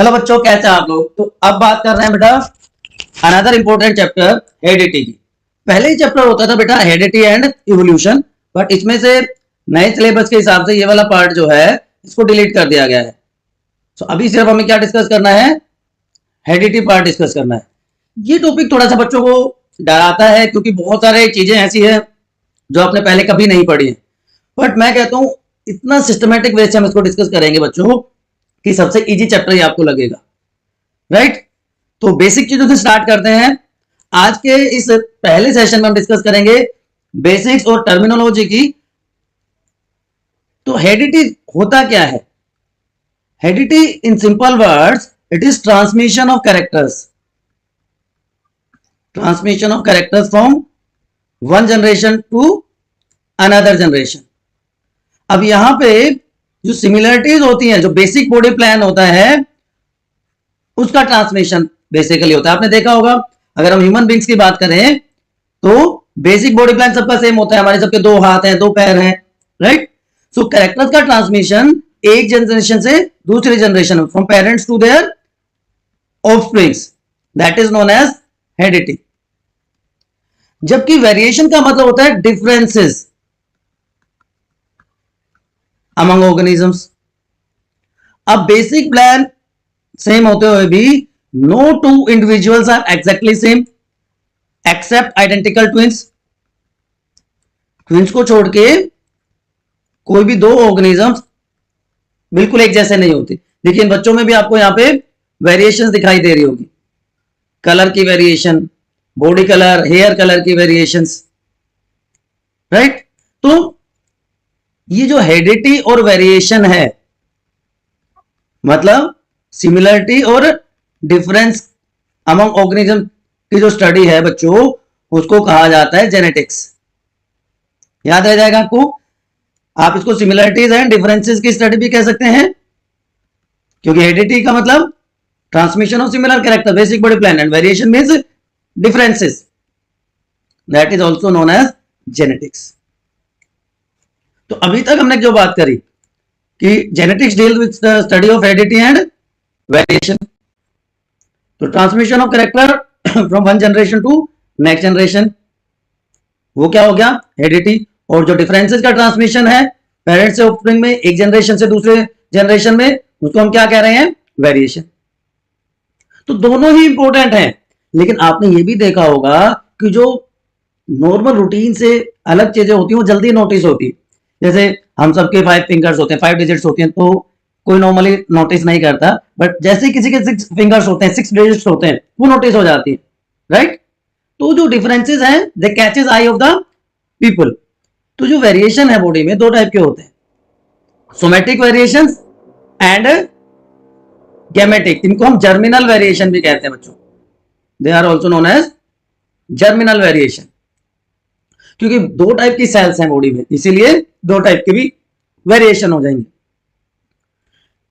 Hello बच्चों, कैसे हैं आप लोग। तो अब बात कर रहे हैं बेटा अनदर इंपॉर्टेंट चैप्टर हेरिडिटी की। पहले ही चैप्टर होता था बेटा हेरिडिटी एंड इवोल्यूशन, बट इसमें से नए सिलेबस के हिसाब से ये वाला पार्ट जो है इसको डिलीट कर दिया गया है। तो अभी सिर्फ हमें क्या डिस्कस करना है, हेरिडिटी पार्ट डिस्कस करना है। ये टॉपिक थोड़ा सा बच्चों को डराता है क्योंकि बहुत सारे चीजें ऐसी है जो आपने पहले कभी नहीं पढ़ी है, बट मैं कहता हूं इतना सिस्टमेटिक वे से हम इसको डिस्कस करेंगे बच्चों कि सबसे इजी चैप्टर ही आपको लगेगा, राइट। तो बेसिक चीजों से स्टार्ट करते हैं। आज के इस पहले सेशन में हम डिस्कस करेंगे बेसिक्स और टर्मिनोलॉजी की। तो हेरिडिटी होता क्या है? Heredity in simple words it is transmission of characters, transmission of characters from one generation to another generation. अब यहां पे जो सिमिलरिटीज होती हैं, जो बेसिक बॉडी प्लान होता है उसका ट्रांसमिशन बेसिकली होता है। आपने देखा होगा अगर हम ह्यूमन बींग्स की बात करें तो बेसिक बॉडी प्लान सबका सेम होता है, हमारे सबके दो हाथ हैं, दो पैर हैं, राइट। सो कैरेक्टर्स का ट्रांसमिशन एक जनरेशन से दूसरी generation, from parents to their offsprings, that is known as heredity. जबकि वेरिएशन का मतलब होता है डिफरेंसेस among organisms। अब बेसिक प्लान सेम होते हुए भी no two individuals are exactly same except identical twins। Twins को छोड़ के कोई भी दो ऑर्गेनिजम्स बिल्कुल एक जैसे नहीं होते। देखिए इन बच्चों में भी आपको यहां पे वेरिएशंस दिखाई दे रही होगी, कलर की variation, body colour, hair colour की वेरिएशंस, राइट। तो ये जो हेरिडिटी और वेरिएशन है मतलब सिमिलरिटी और डिफरेंस अमंग ऑर्गेनिज्म की जो स्टडी है बच्चों, उसको कहा जाता है जेनेटिक्स। याद रह जाएगा आपको। आप इसको सिमिलरिटीज एंड डिफरेंसेस की स्टडी भी कह सकते हैं, क्योंकि हेरिडिटी का मतलब transmission of similar character, basic body plan, and variation means differences, that is also known as genetics. तो अभी तक हमने जो बात करी कि genetics deal with the study of heredity and variation. तो transmission of character from one generation to next generation, वो क्या हो गया, हेरिडिटी। और जो डिफरेंसेस का ट्रांसमिशन है पेरेंट्स से ऑफस्प्रिंग में, एक जनरेशन से दूसरे जनरेशन में, उसको हम क्या कह रहे हैं, वेरिएशन। तो दोनों ही इंपॉर्टेंट हैं, लेकिन आपने ये भी देखा होगा कि जो नॉर्मल रूटीन से अलग चीजें होती हैं वो जल्दी नोटिस होती है। जैसे हम सबके 5 फिंगर्स होते हैं, 5 डिजिट्स होती हैं, तो कोई नॉर्मली नोटिस नहीं करता, बट जैसे किसी के 6 फिंगर्स होते हैं, 6 डिजिट्स होते हैं, वो नोटिस हो जाती है, राइट। तो जो डिफरेंसेस हैं they catches eye of the people. तो जो वेरिएशन है बॉडी में दो टाइप के होते हैं, सोमेटिक वेरिएशन एंड गैमेटिक। इनको हम जर्मिनल वेरिएशन भी कहते हैं बच्चों, they are also known as germinal variation. क्योंकि दो टाइप की सेल्स हैं बॉडी में, इसीलिए दो टाइप की भी वेरिएशन हो जाएंगे।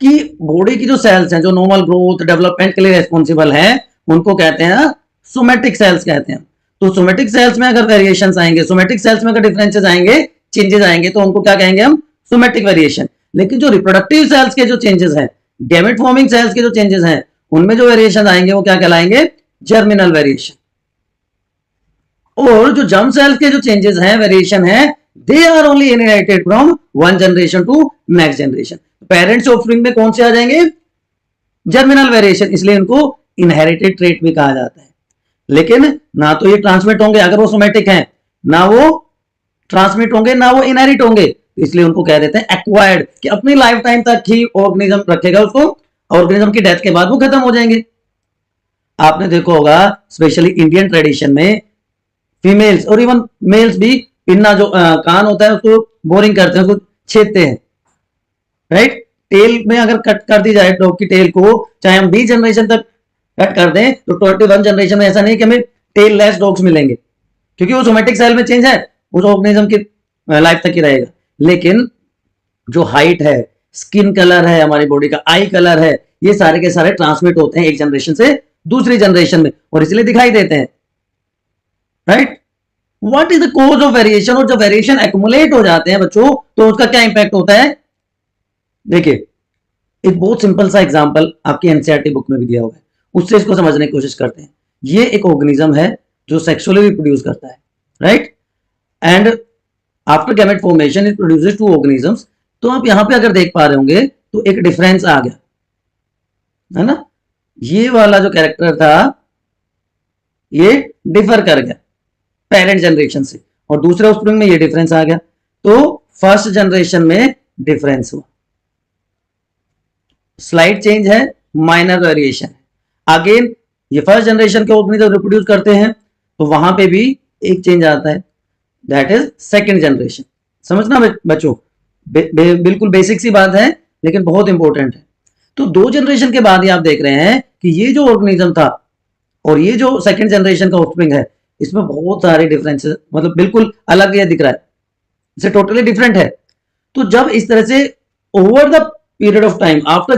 कि बॉडी की जो सेल्स हैं जो नॉर्मल ग्रोथ डेवलपमेंट के लिए रेस्पॉन्सिबल हैं, उनको कहते हैं सोमेटिक सेल्स कहते हैं। तो सोमेटिक सेल्स में अगर वेरिएशंस आएंगे, सोमेटिक सेल्स में अगर डिफरेंसेस आएंगे, चेंजेस आएंगे, तो उनको क्या कहेंगे हम, सोमेटिक वेरिएशन। लेकिन जो रिप्रोडक्टिव सेल्स के जो चेंजेस हैं, गैमेट फॉर्मिंग सेल्स के जो चेंजेस हैं, उनमें जो वेरिएशन आएंगे वो क्या कहलाएंगे, जर्मिनल वेरिएशन। और जो जर्म सेल्स के जो चेंजेस हैं, वेरिएशन है, they are only inherited from one generation to next generation. Parents offspring में कौन से आ जाएंगे, जर्मिनल वेरिएशन, इसलिए इनको इनहेरिटेड ट्रेट भी कहा जाता है। लेकिन ना तो ये ट्रांसमिट होंगे अगर वो सोमेटिक हैं, ना वो ट्रांसमिट होंगे, ना वो इनहेरिट होंगे, इसलिए उनको कह देते हैं एक्वायर्ड, कि अपनी लाइफ टाइम तक ही ऑर्गेनिज्म रखेगा उसको, ऑर्गेनिज्म की डेथ के बाद वो खत्म हो जाएंगे। आपने देखा होगा स्पेशली इंडियन ट्रेडिशन में फीमेल्स और इवन मेल्स भी पिन्ना जो कान होता है उसको बोरिंग करते हैं, उसको छेदते हैं, राइट। टेल में अगर कट कर दी जाए डॉग की टेल को, चाहे हम 20 जनरेशन तक कट कर दें, तो 21 जनरेशन में ऐसा नहीं कि हमें टेल लेस डॉग्स मिलेंगे, क्योंकि वो सोमेटिक सेल में चेंज है, उस ऑर्गेनिज्म की लाइफ तक ही रहेगा। लेकिन जो हाइट है, स्किन कलर है, हमारी बॉडी का आई कलर है, ये सारे के सारे ट्रांसमिट होते हैं एक जनरेशन से दूसरी जनरेशन में, और इसलिए दिखाई देते हैं, right. What is the cause of variation? और जब वेरिएशन एक्युमुलेट हो जाते हैं बच्चों, तो उसका क्या इंपैक्ट होता है, देखिए एक बहुत सिंपल सा एग्जांपल आपकी एनसीईआरटी बुक में भी दिया हुआ है, उससे इसको समझने की कोशिश करते हैं। ये एक ऑर्गेनिज्म है जो सेक्सुअली रिप्रोड्यूस करता है, right, and after gamete formation it produces to organisms. तो आप यहां पे अगर देख पा रहे होंगे तो एक डिफरेंस आ गया है ना, ये वाला जो कैरेक्टर था ये डिफर कर गया पेरेंट जनरेशन से, और दूसरे ऑफस्प्रिंग में ये डिफरेंस आ गया, तो फर्स्ट जनरेशन में डिफरेंस हुआ, स्लाइड चेंज है, माइनर वेरिएशन है। अगेन ये फर्स्ट जनरेशन के ऑर्गेनिज्म रिप्रोड्यूस करते हैं तो वहां पे भी एक चेंज आता है, दैट इज सेकेंड जनरेशन। समझना बच्चों, बिल्कुल बेसिक सी बात है लेकिन बहुत इंपॉर्टेंट है। तो 2 जनरेशन के बाद ही आप देख रहे हैं कि ये जो ऑर्गेनिज्म था और ये जो सेकंड जनरेशन का ऑफस्प्रिंग है, इसमें बहुत सारे डिफरेंसेस, मतलब बिल्कुल अलग ये दिख रहा है, इसे टोटली डिफरेंट है। तो जब इस तरह से over the period of time after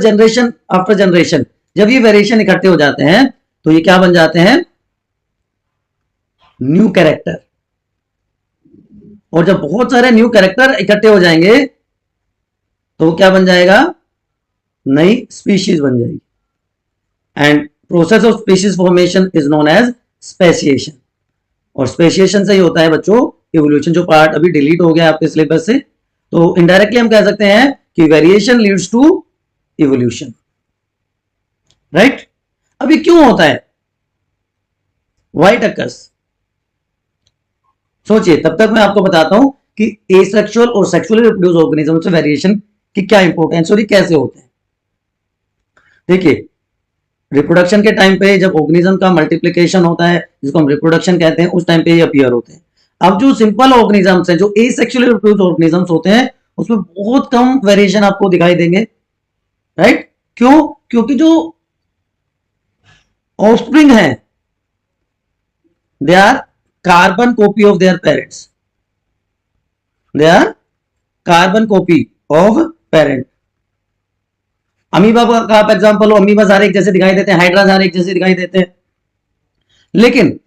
generation जब ये वेरिएशन इकट्ठे हो जाते हैं तो ये क्या बन जाते हैं, न्यू कैरेक्टर। और जब बहुत सारे न्यू कैरेक्टर इकट्ठे हो जाएंगे तो वो क्या बन जाएगा, नई स्पीशीज बन जाएगी। And process of species formation is known as speciation, और स्पेसिएशन से ही होता है बच्चों इवोल्यूशन, जो पार्ट अभी डिलीट हो गया आपके सिलेबस से। तो इनडायरेक्टली हम कह सकते हैं कि variation leads to evolution, right. अभी क्यों होता है, व्हाई इट अकर्स, सोचिए, तब तक मैं आपको बताता हूं कि एसेक्सुअल और सेक्सुअली रिप्रोड्यूस ऑर्गेनिज्म से वेरिएशन की क्या इंपॉर्टेंस और ये कैसे होते हैं। देखिए, रिप्रोडक्शन के टाइम पे जब ऑर्गेनिज्म का मल्टीप्लिकेशन होता है, जिसको हम रिप्रोडक्शन कहते हैं, उस टाइम पे ये अपीयर होते हैं। अब जो सिंपल ऑर्गेनिजम्स हैं, जो एसेक्सुअली रिप्रोड्यूस ऑर्गेनिजम्स होते हैं, उसमें बहुत कम वेरिएशन आपको दिखाई देंगे, राइट। क्यों, क्योंकि जो ऑफस्प्रिंग है they are carbon copy of their parents, they are carbon copy of parent. Amoeba का आप एग्जांपल लो, अमीबा सारे एक जैसे दिखाई देते हैं, हाइड्रा सारे एक जैसे दिखाई देते हैं, लेकिन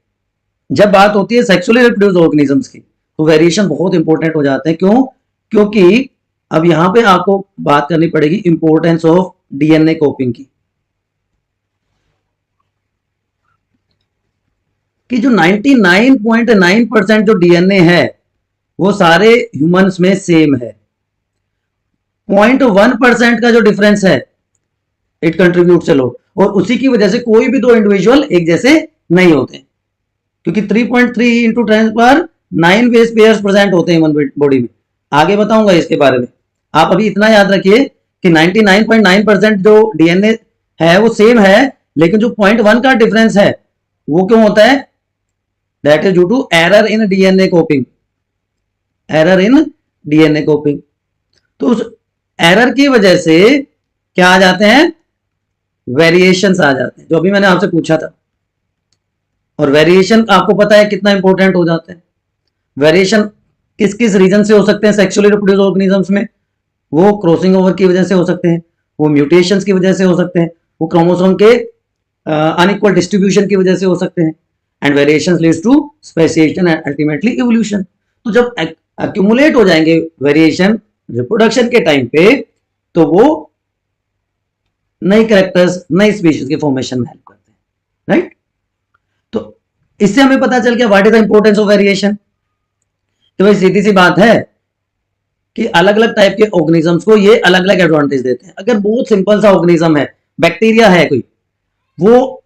जब बात होती है सेक्सुअली रिप्रोड्यूस ऑर्गेनिजम्स की तो वेरिएशन बहुत इंपॉर्टेंट हो जाते हैं। क्यों, क्योंकि अब यहां पे आपको बात करनी पड़ेगी इंपॉर्टेंस ऑफ डीएनए कॉपिंग की, कि जो 99.9% जो डीएनए है वो सारे ह्यूमंस में सेम है, 0.1% का जो डिफरेंस है इट कंट्रीब्यूट्स अ लॉट, और उसी की वजह से कोई भी 2 इंडिविजुअल एक जैसे नहीं होते, क्योंकि 3.3 इंटू 10⁹ बेस पेयर्स प्रेजेंट होते हैं ह्यूमन बॉडी में। आगे बताऊंगा इसके बारे में, आप अभी इतना याद रखिए कि 99.9% जो डीएनए है वो सेम है, लेकिन जो 0.1 का डिफरेंस है वो क्यों होता है, that is due to error in DNA copying, error in DNA copying. तो उस एरर की वजह से क्या आ जाते हैं, वेरिएशंस आ जाते हैं, जो अभी मैंने आपसे पूछा था। और वेरिएशन आपको पता है कितना इंपॉर्टेंट हो जाता है। वेरिएशन किस किस रीजन से हो सकते हैं सेक्सुअली रिप्रोड्यूस ऑर्गेनिजम्स में, वो क्रॉसिंग ओवर की वजह से हो सकते हैं, वो म्यूटेशंस की वजह से हो सकते हैं, वो क्रोमोसोम के अनइक्वल डिस्ट्रीब्यूशन की वजह से हो सकते हैं, and variations leads to speciation and ultimately evolution. तो जब एक्यूमुलेट हो जाएंगे वेरिएशन रिप्रोडक्शन के टाइम पे, तो वो नई कैरेक्टर्स, नई स्पीशीज के फॉर्मेशन में हेल्प करते हैं, राइट। तो इससे हमें पता चल गया what is the importance of variation. तो भाई सीधी सी बात है कि अलग अलग टाइप के ऑर्गेनिजम्स को ये अलग अलग एडवांटेज देते हैं। अगर बहुत सिंपल सा ऑर्गेनिज्म है, बैक्टीरिया है कोई, वो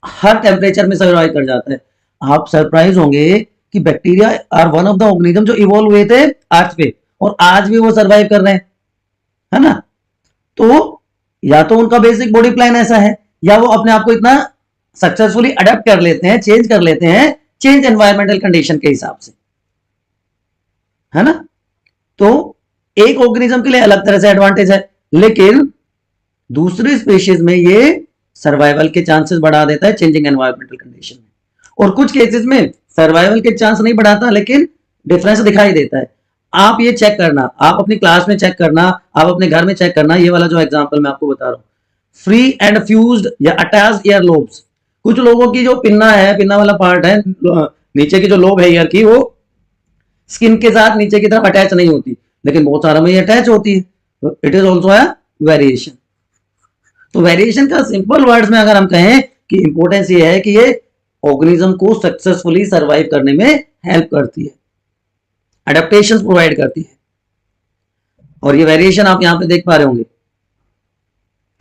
हर टेम्परेचर में सर्वाइव कर जाता है। आप सरप्राइज होंगे कि bacteria are one of the organism जो इवॉल्व हुए थे अर्थ पे, और आज भी वो सर्वाइव कर रहे हैं, है ना। तो या तो उनका बेसिक बॉडी प्लान ऐसा है, या वो अपने आप को इतना सक्सेसफुली अडेप्ट कर लेते हैं, चेंज कर लेते हैं, चेंज एनवायरमेंटल कंडीशन के हिसाब से, है ना। तो एक ऑर्गेनिज्म के लिए अलग तरह से एडवांटेज है, लेकिन दूसरी स्पीशीज में ये सर्वाइवल के चांसेस बढ़ा देता है चेंजिंग एनवायरमेंटल कंडीशन में, और कुछ केसेस में सर्वाइवल के चांस नहीं बढ़ाता, लेकिन डिफरेंस दिखाई देता है। आप ये चेक करना, आप अपनी क्लास में चेक करना, आप अपने घर में चेक करना, ये वाला जो एग्जांपल मैं आपको बता रहा हूं, फ्री एंड फ्यूज्ड या अटैच्ड ईयर लोब्स। कुछ लोगों की जो पिन्ना है, पिन्ना वाला पार्ट है, नीचे की जो लोब है ईयर की, वो स्किन के साथ नीचे की तरफ अटैच नहीं होती, लेकिन बहुत सारा में ये अटैच होती है, it is also a variation. तो वेरिएशन का सिंपल वर्ड्स में अगर हम कहें कि इंपॉर्टेंस ये है कि ये ऑर्गेनिज्म को सक्सेसफुली सरवाइव करने में हेल्प करती है, अडेप्टेशन प्रोवाइड करती है। और ये वेरिएशन आप यहां पे देख पा रहे होंगे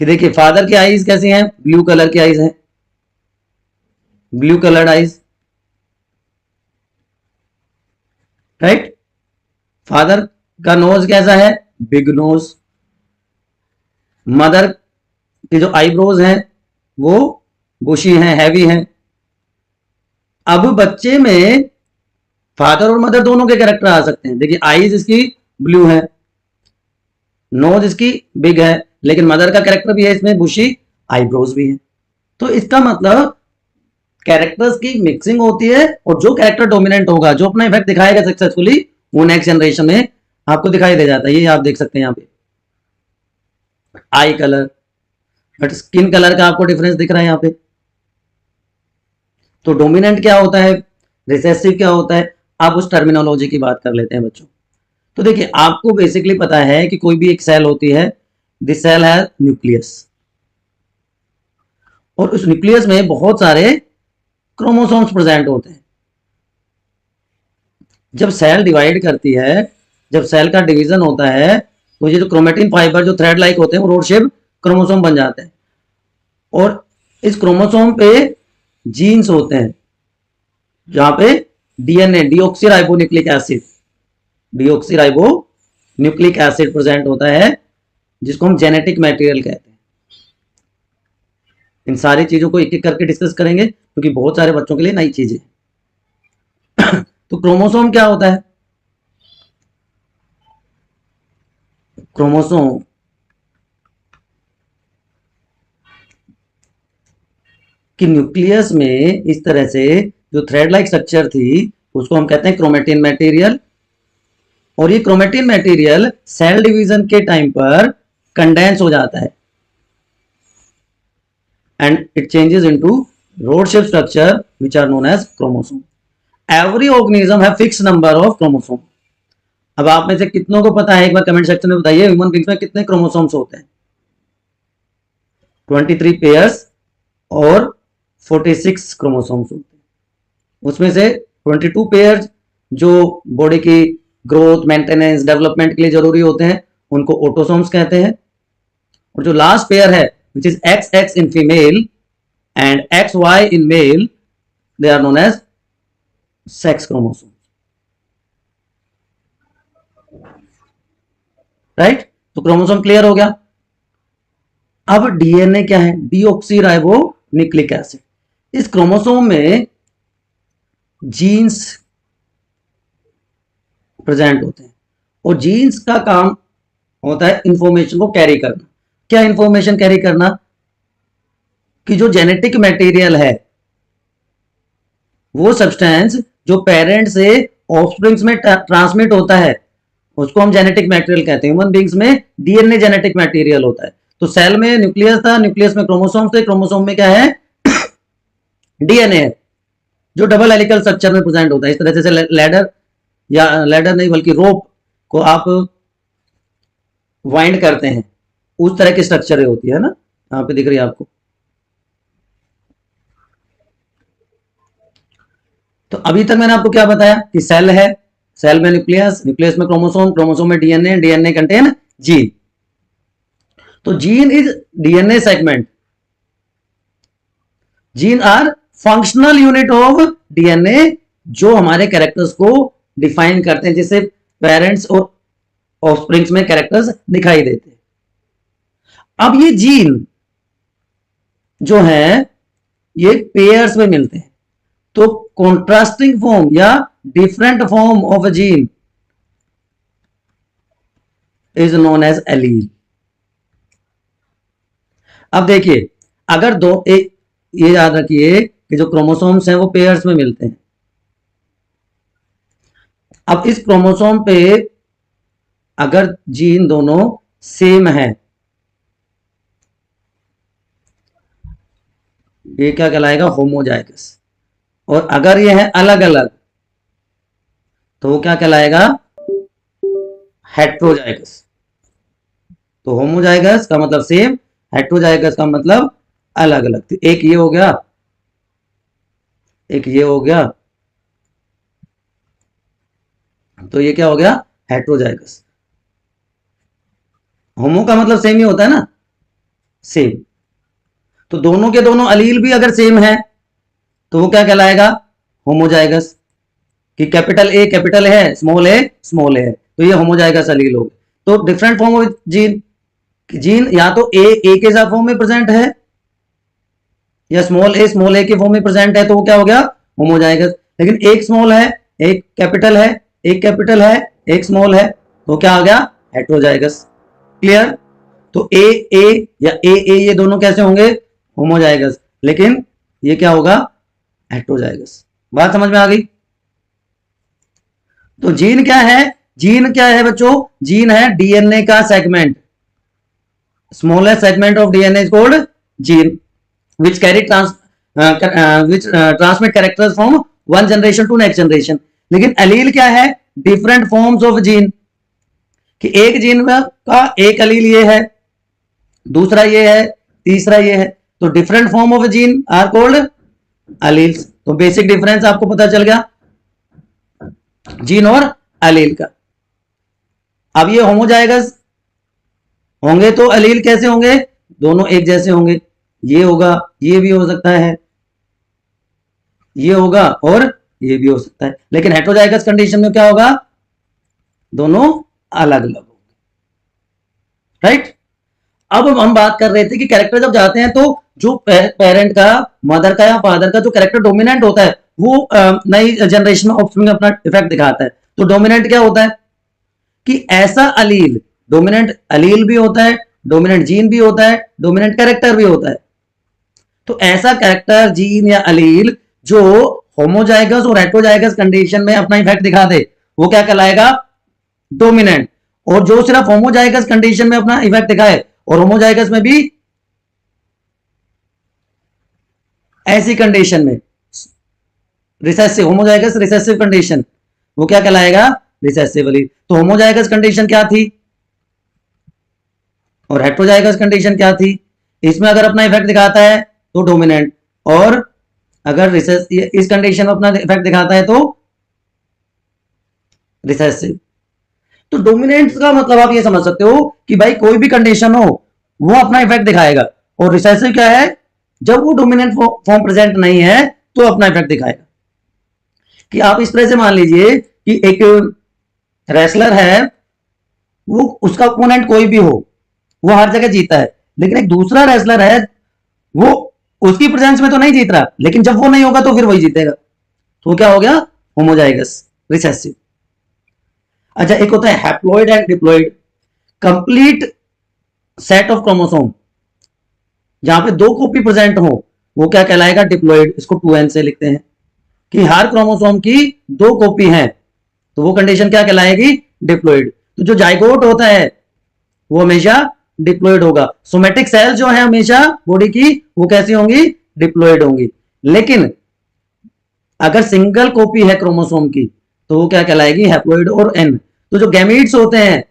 कि देखिए फादर की आईज कैसी हैं, ब्लू कलर की आईज हैं, blue coloured eyes, right. Father का नोज कैसा है, बिग नोज। मदर की जो आईब्रोज हैं वो बुशी हैं, हैवी हैं। अब बच्चे में फादर और मदर दोनों के कैरेक्टर आ सकते हैं। देखिए आईज इसकी ब्लू है, नोज इसकी बिग है, लेकिन मदर का कैरेक्टर भी है इसमें बुशी, आईब्रोज भी है। तो इसका मतलब कैरेक्टर्स की मिक्सिंग होती है और जो कैरेक्टर डोमिनेंट होगा, जो अपना इफेक्ट दिखाएगा सक्सेसफुली, वो नेक्स्ट जनरेशन में आपको दिखाई दे जाता है। ये आप देख सकते हैं यहाँ पे आई कलर, बट स्किन कलर का आपको डिफरेंस दिख रहा है यहाँ पे। तो डोमिनेंट क्या होता है, रिसेसिव क्या होता है, आप उस टर्मिनोलॉजी की बात कर लेते हैं बच्चों। तो देखिए आपको बेसिकली पता है कि कोई भी एक सेल होती है, दिस सेल है न्यूक्लियस, और उस न्यूक्लियस में बहुत सारे क्रोमोसोम्स प्रेजेंट होते हैं। जब सेल डिवाइड करती है, जब सेल का डिवीजन होता है, तो ये जो क्रोमेटिन फाइबर जो थ्रेड लाइक होते हैं वो रोड शेप क्रोमोसोम बन जाते हैं। और इस क्रोमोसोम पे जीन्स होते हैं, जहां पे DNA, deoxyribonucleic acid, deoxyribonucleic acid present होता है, जिसको हम जेनेटिक मटेरियल कहते हैं। इन सारी चीजों को एक एक करके डिस्कस करेंगे क्योंकि बहुत सारे बच्चों के लिए नई चीजें। तो क्रोमोसोम क्या होता है, क्रोमोसोम कि न्यूक्लियस में इस तरह से जो थ्रेड लाइक स्ट्रक्चर थी उसको हम कहते हैं क्रोमेटिन मटेरियल। और ये क्रोमेटिन मटेरियल सेल डिवीजन के टाइम पर कंडेंस हो जाता है and it changes into rod shape structure which are known as chromosome. Every organism have fix number of chromosome. अब आप में से कितनों को पता है, एक बार कमेंट सेक्शन में बताइए, ह्यूमन बींग्स में कितने क्रोमोसोम्स होते हैं? 23 पेयर्स और 46 क्रोमोसोम्स होते हैं। उसमें से 22 पेयर्स जो बॉडी की ग्रोथ, मेंटेनेंस, डेवलपमेंट के लिए जरूरी होते हैं, उनको ऑटोसोम्स कहते हैं। और जो लास्ट पेयर है which is XX in female and XY in male, they are known as sex chromosome, right. तो क्रोमोसोम क्लियर हो गया। अब डीएनए क्या है, डीऑक्सीराइबोन्यूक्लिक एसिड। इस क्रोमोसोम में जीन्स प्रेजेंट होते हैं और जीन्स का काम होता है इंफॉर्मेशन को कैरी करना। क्या इंफॉर्मेशन कैरी करना, कि जो जेनेटिक मटेरियल है वो सब्सटेंस जो पेरेंट से ऑफस्प्रिंग्स में ट्रांसमिट होता है उसको हम जेनेटिक मटेरियल कहते हैं। ह्यूमन बींग्स में डीएनए जेनेटिक मटेरियल होता है। तो सेल में न्यूक्लियस था, न्यूक्लियस में क्रोमोसोम्स थे, क्रोमोसोम में क्या है डीएनए है जो डबल हेलिकल स्ट्रक्चर में प्रेजेंट होता है। इस तरह से लैडर, या लैडर नहीं बल्कि रोप को आप वाइंड करते हैं, उस तरह की स्ट्रक्चर होती है ना, यहाँ पे दिख रही है आपको। तो अभी तक मैंने आपको क्या बताया कि सेल है, सेल में न्यूक्लियस, न्यूक्लियस में क्रोमोसोम, क्रोमोसोम में डीएनए, डीएनए कंटेन जीन। तो gene is DNA segment, gene are functional unit of DNA जो हमारे कैरेक्टर्स को डिफाइन करते हैं, जिससे पेरेंट्स और ऑफस्प्रिंग्स में कैरेक्टर्स दिखाई देते हैं। अब ये जीन जो है ये पेयर्स में मिलते हैं। तो कॉन्ट्रास्टिंग फॉर्म या different form of a gene is known as allele. अब देखिए अगर दो एक, ये याद रखिए कि जो क्रोमोसोम्स हैं वो पेयर्स में मिलते हैं। अब इस क्रोमोसोम पे अगर जीन दोनों सेम है, ये क्या कहलाएगा, होमोजाइगस। और अगर ये है अलग अलग तो वो क्या कहलाएगा, हेट्रोजाइगस। तो होमोजाइगस का मतलब सेम, हेट्रोजाइगस का मतलब अलग अलग। तो एक ये हो गया, एक ये हो गया, तो ये क्या हो गया, हेट्रोजाइगस। होमो का मतलब सेम ही होता है ना, सेम। तो दोनों के दोनों अलील भी अगर सेम है तो वो क्या कहलाएगा, होमोजाइगस। कि कैपिटल है, स्मॉल है, तो ये होमोजाइगस अलील हो गए। तो different form of gene, gene या तो ए के साथ फॉर्म में प्रेजेंट है, या स्मॉल ए के फॉर्म में प्रेजेंट है, तो वो क्या हो गया, होमोजाइगस। लेकिन एक स्मॉल है, एक कैपिटल है, एक कैपिटल है, एक स्मॉल है, तो क्या हो गया, हेट्रोजाइगस। क्लियर। तो ए या ए ये दोनों कैसे होंगे, होमोजाइगस, लेकिन ये क्या होगा, हेट्रोजाइगस। बात समझ में आ गई। तो जीन क्या है, जीन क्या है बच्चों, जीन है डीएनए का segment, smallest segment of DNA is called gene, which carry which transmit characters from one generation to next generation। लेकिन अलील क्या है, डिफरेंट फॉर्म्स ऑफ जीन, कि एक जीन का एक अलील ये है, दूसरा ये है, तीसरा ये है, तो different form of gene are called alleles. तो बेसिक डिफरेंस आपको पता चल गया जीन और अलील का। अब ये होमोजाइगस होंगे तो अलील कैसे होंगे, दोनों एक जैसे होंगे, ये होगा, ये भी हो सकता है, ये होगा और ये भी हो सकता है। लेकिन हेट्रोजाइगस कंडीशन में क्या होगा, दोनों अलग अलग होंगे, राइट। अब हम बात कर रहे थे कि कैरेक्टर जब जाते हैं तो जो पेरेंट का, मदर का या फादर का जो कैरेक्टर डोमिनेंट होता है वो नई जनरेशन में ऑफस्प्रिंग में अपना इफेक्ट दिखाता है। तो डोमिनेंट क्या होता है कि ऐसा अलील, डोमिनेंट अलील भी होता है, डोमिनेंट जीन भी होता है, डोमिनेंट कैरेक्टर भी होता है। तो ऐसा कैरेक्टर, जीन या अलील जो होमोजाइगस और हेट्रोजाइगस कंडीशन में अपना इफेक्ट दिखा दे, वो क्या कहलाएगा, डोमिनेंट। और जो सिर्फ होमोजाइगस कंडीशन में अपना इफेक्ट दिखाए और होमोजाइगस में भी ऐसी कंडीशन में रिसेसिव, होमोजाइगस रिसेसिव कंडीशन, वो क्या कहलाएगा, रिसेसिव अलील। तो होमोजाइगस कंडीशन क्या थी और हेट्रोजाइगस कंडीशन क्या थी, इसमें अगर अपना इफेक्ट दिखाता है तो डोमिनेंट, और अगर इस कंडीशन में अपना इफेक्ट दिखाता है तो रिसेसिव। तो डोमिनेंट का मतलब आप ये समझ सकते हो कि भाई कोई भी कंडीशन हो वो अपना इफेक्ट दिखाएगा, और रिसेसिव क्या है, जब वो डोमिनेंट फॉर्म प्रेजेंट नहीं है तो अपना इफेक्ट दिखाएगा। कि आप इस तरह से मान लीजिए कि एक रेसलर है, वो उसका ओपोनेंट कोई भी हो वो हर जगह जीता है, लेकिन एक दूसरा रेसलर है वो उसकी प्रेजेंस में तो नहीं जीत रहा, लेकिन जब वो नहीं होगा तो फिर वही जीतेगा, तो क्या हो गया, होमोजाइगस रिसेसिव। अच्छा, एक होता है haploid and diploid, complete set of chromosome जहां पे दो कॉपी प्रेजेंट हो वो क्या कहलाएगा, डिप्लॉइड। इसको 2n से लिखते हैं कि हर क्रोमोसोम की दो कॉपी है, तो वो कंडीशन क्या कहलाएगी, डिप्लॉइड। तो जो जाइगोट होता है वो हमेशा डिप्लॉइड होगा। सोमेटिक सेल जो है हमेशा बॉडी की वो कैसी होंगी, डिप्लॉइड होंगी। लेकिन अगर सिंगल कॉपी है क्रोमोसोम की तो वो क्या कहलाएगी, हैप्लॉइड और एन। तो जो गैमीट्स होते हैं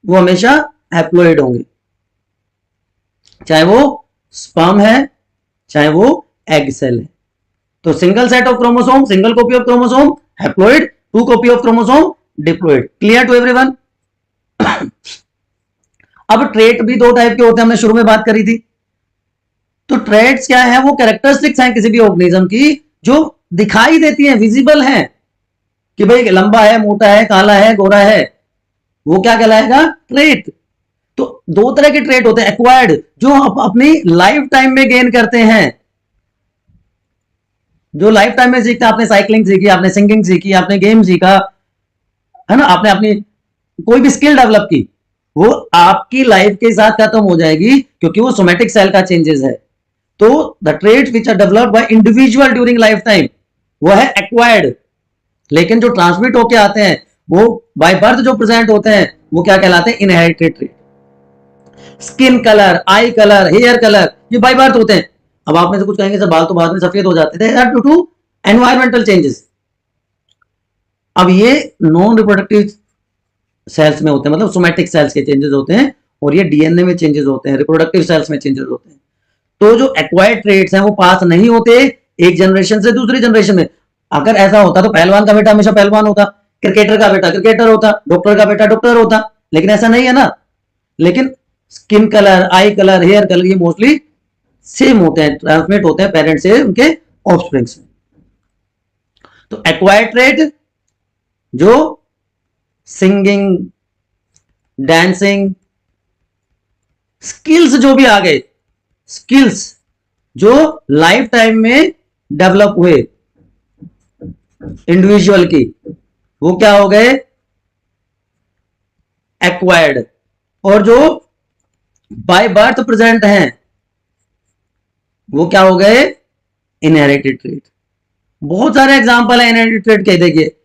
वो हमेशा हैप्लॉइड होंगे, चाहे वो स्पर्म है चाहे वो एग सेल है। तो single set of chromosome, single copy of chromosome haploid, two copy of chromosome diploid. Clear to everyone. अब ट्रेट भी दो टाइप के होते हैं, हमने शुरू में बात करी थी। तो ट्रेट्स क्या है, वो कैरेक्टरिस्टिक्स हैं किसी भी ऑर्गेनिज्म की जो दिखाई देती हैं, विजिबल हैं, कि भाई लंबा है, मोटा है, काला है, गोरा है, वो क्या कहलाएगा, ट्रेट। तो दो तरह के ट्रेट होते हैं, एक्वायर्ड जो अपनी लाइफ टाइम में गेन करते हैं, जो लाइफ टाइम में सीखते हैं, आपने साइकिलिंग सीखी, आपने सिंगिंग सीखी, आपने गेम सीखा, है ना, आपने अपनी कोई भी स्किल डेवलप की, वो आपकी लाइफ के साथ खत्म हो जाएगी क्योंकि वो सोमेटिक सेल का चेंजेस है। तो the traits which are developed by individual during life time वो है एक्वायर्ड। लेकिन जो ट्रांसमिट होके आते हैं वो बाय बर्थ जो प्रेजेंट होते हैं वो क्या कहलाते हैं, inherited trait. Skin colour, eye colour, hair colour, ये बाय बर्थ होते हैं। अब आप में से कुछ कहेंगे सर बाल तो बाद में सफेद हो जाते थे, ड्यू टू एनवायरमेंटल चेंजेस। अब ये नॉन रिप्रोडक्टिव सेल्स में होते हैं, मतलब सोमेटिक सेल्स के चेंजेस होते हैं, और ये डीएनए में चेंजेस होते हैं, रिप्रोडक्टिव सेल्स में चेंजेस होते हैं। तो जो एक्वायर्ड ट्रेट्स हैं वो पास नहीं होते एक जनरेशन से दूसरी जनरेशन में। अगर ऐसा होता तो पहलवान का बेटा हमेशा पहलवान होता, क्रिकेटर का बेटा क्रिकेटर होता, डॉक्टर का बेटा डॉक्टर होता, लेकिन ऐसा नहीं है ना। लेकिन skin colour, eye colour, hair colour ये मोस्टली सेम होते हैं, ट्रांसमिट होते हैं पेरेंट्स से उनके ऑफस्प्रिंग से। तो एक्वायर्ड ट्रेट जो सिंगिंग, डांसिंग, स्किल्स जो भी आ गए, स्किल्स जो लाइफ टाइम में डेवलप हुए इंडिविजुअल की, वो क्या हो गए एक्वायर्ड। और जो बाय बर्थ प्रेजेंट हैं वो क्या हो गए इनहेरिटेड ट्रेट। बहुत सारे एग्जांपल है इनहेरिटेड ट्रेट के। देखिए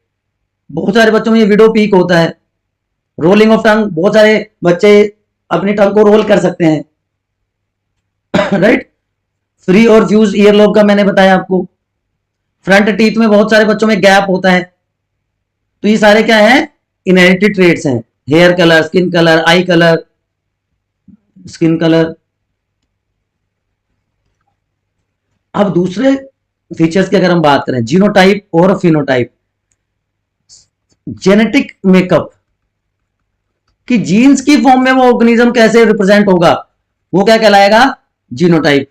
बहुत सारे बच्चों में ये विडो पीक होता है, रोलिंग ऑफ टंग, बहुत सारे बच्चे अपनी टंग को रोल कर सकते हैं राइट। फ्री और फ्यूज ईयरलोब का मैंने बताया आपको। फ्रंट टीथ में बहुत सारे बच्चों में गैप होता है। तो ये सारे क्या है इनहेरिटेड ट्रेट्स हैं। Hair colour, skin colour, eye colour, skin colour. अब दूसरे फीचर्स की अगर हम बात करें, जीनोटाइप और फिनोटाइप, जेनेटिक मेकअप कि जीन्स की फॉर्म में वो ऑर्गेनिज्म कैसे रिप्रेजेंट होगा, वो क्या कहलाएगा जीनोटाइप।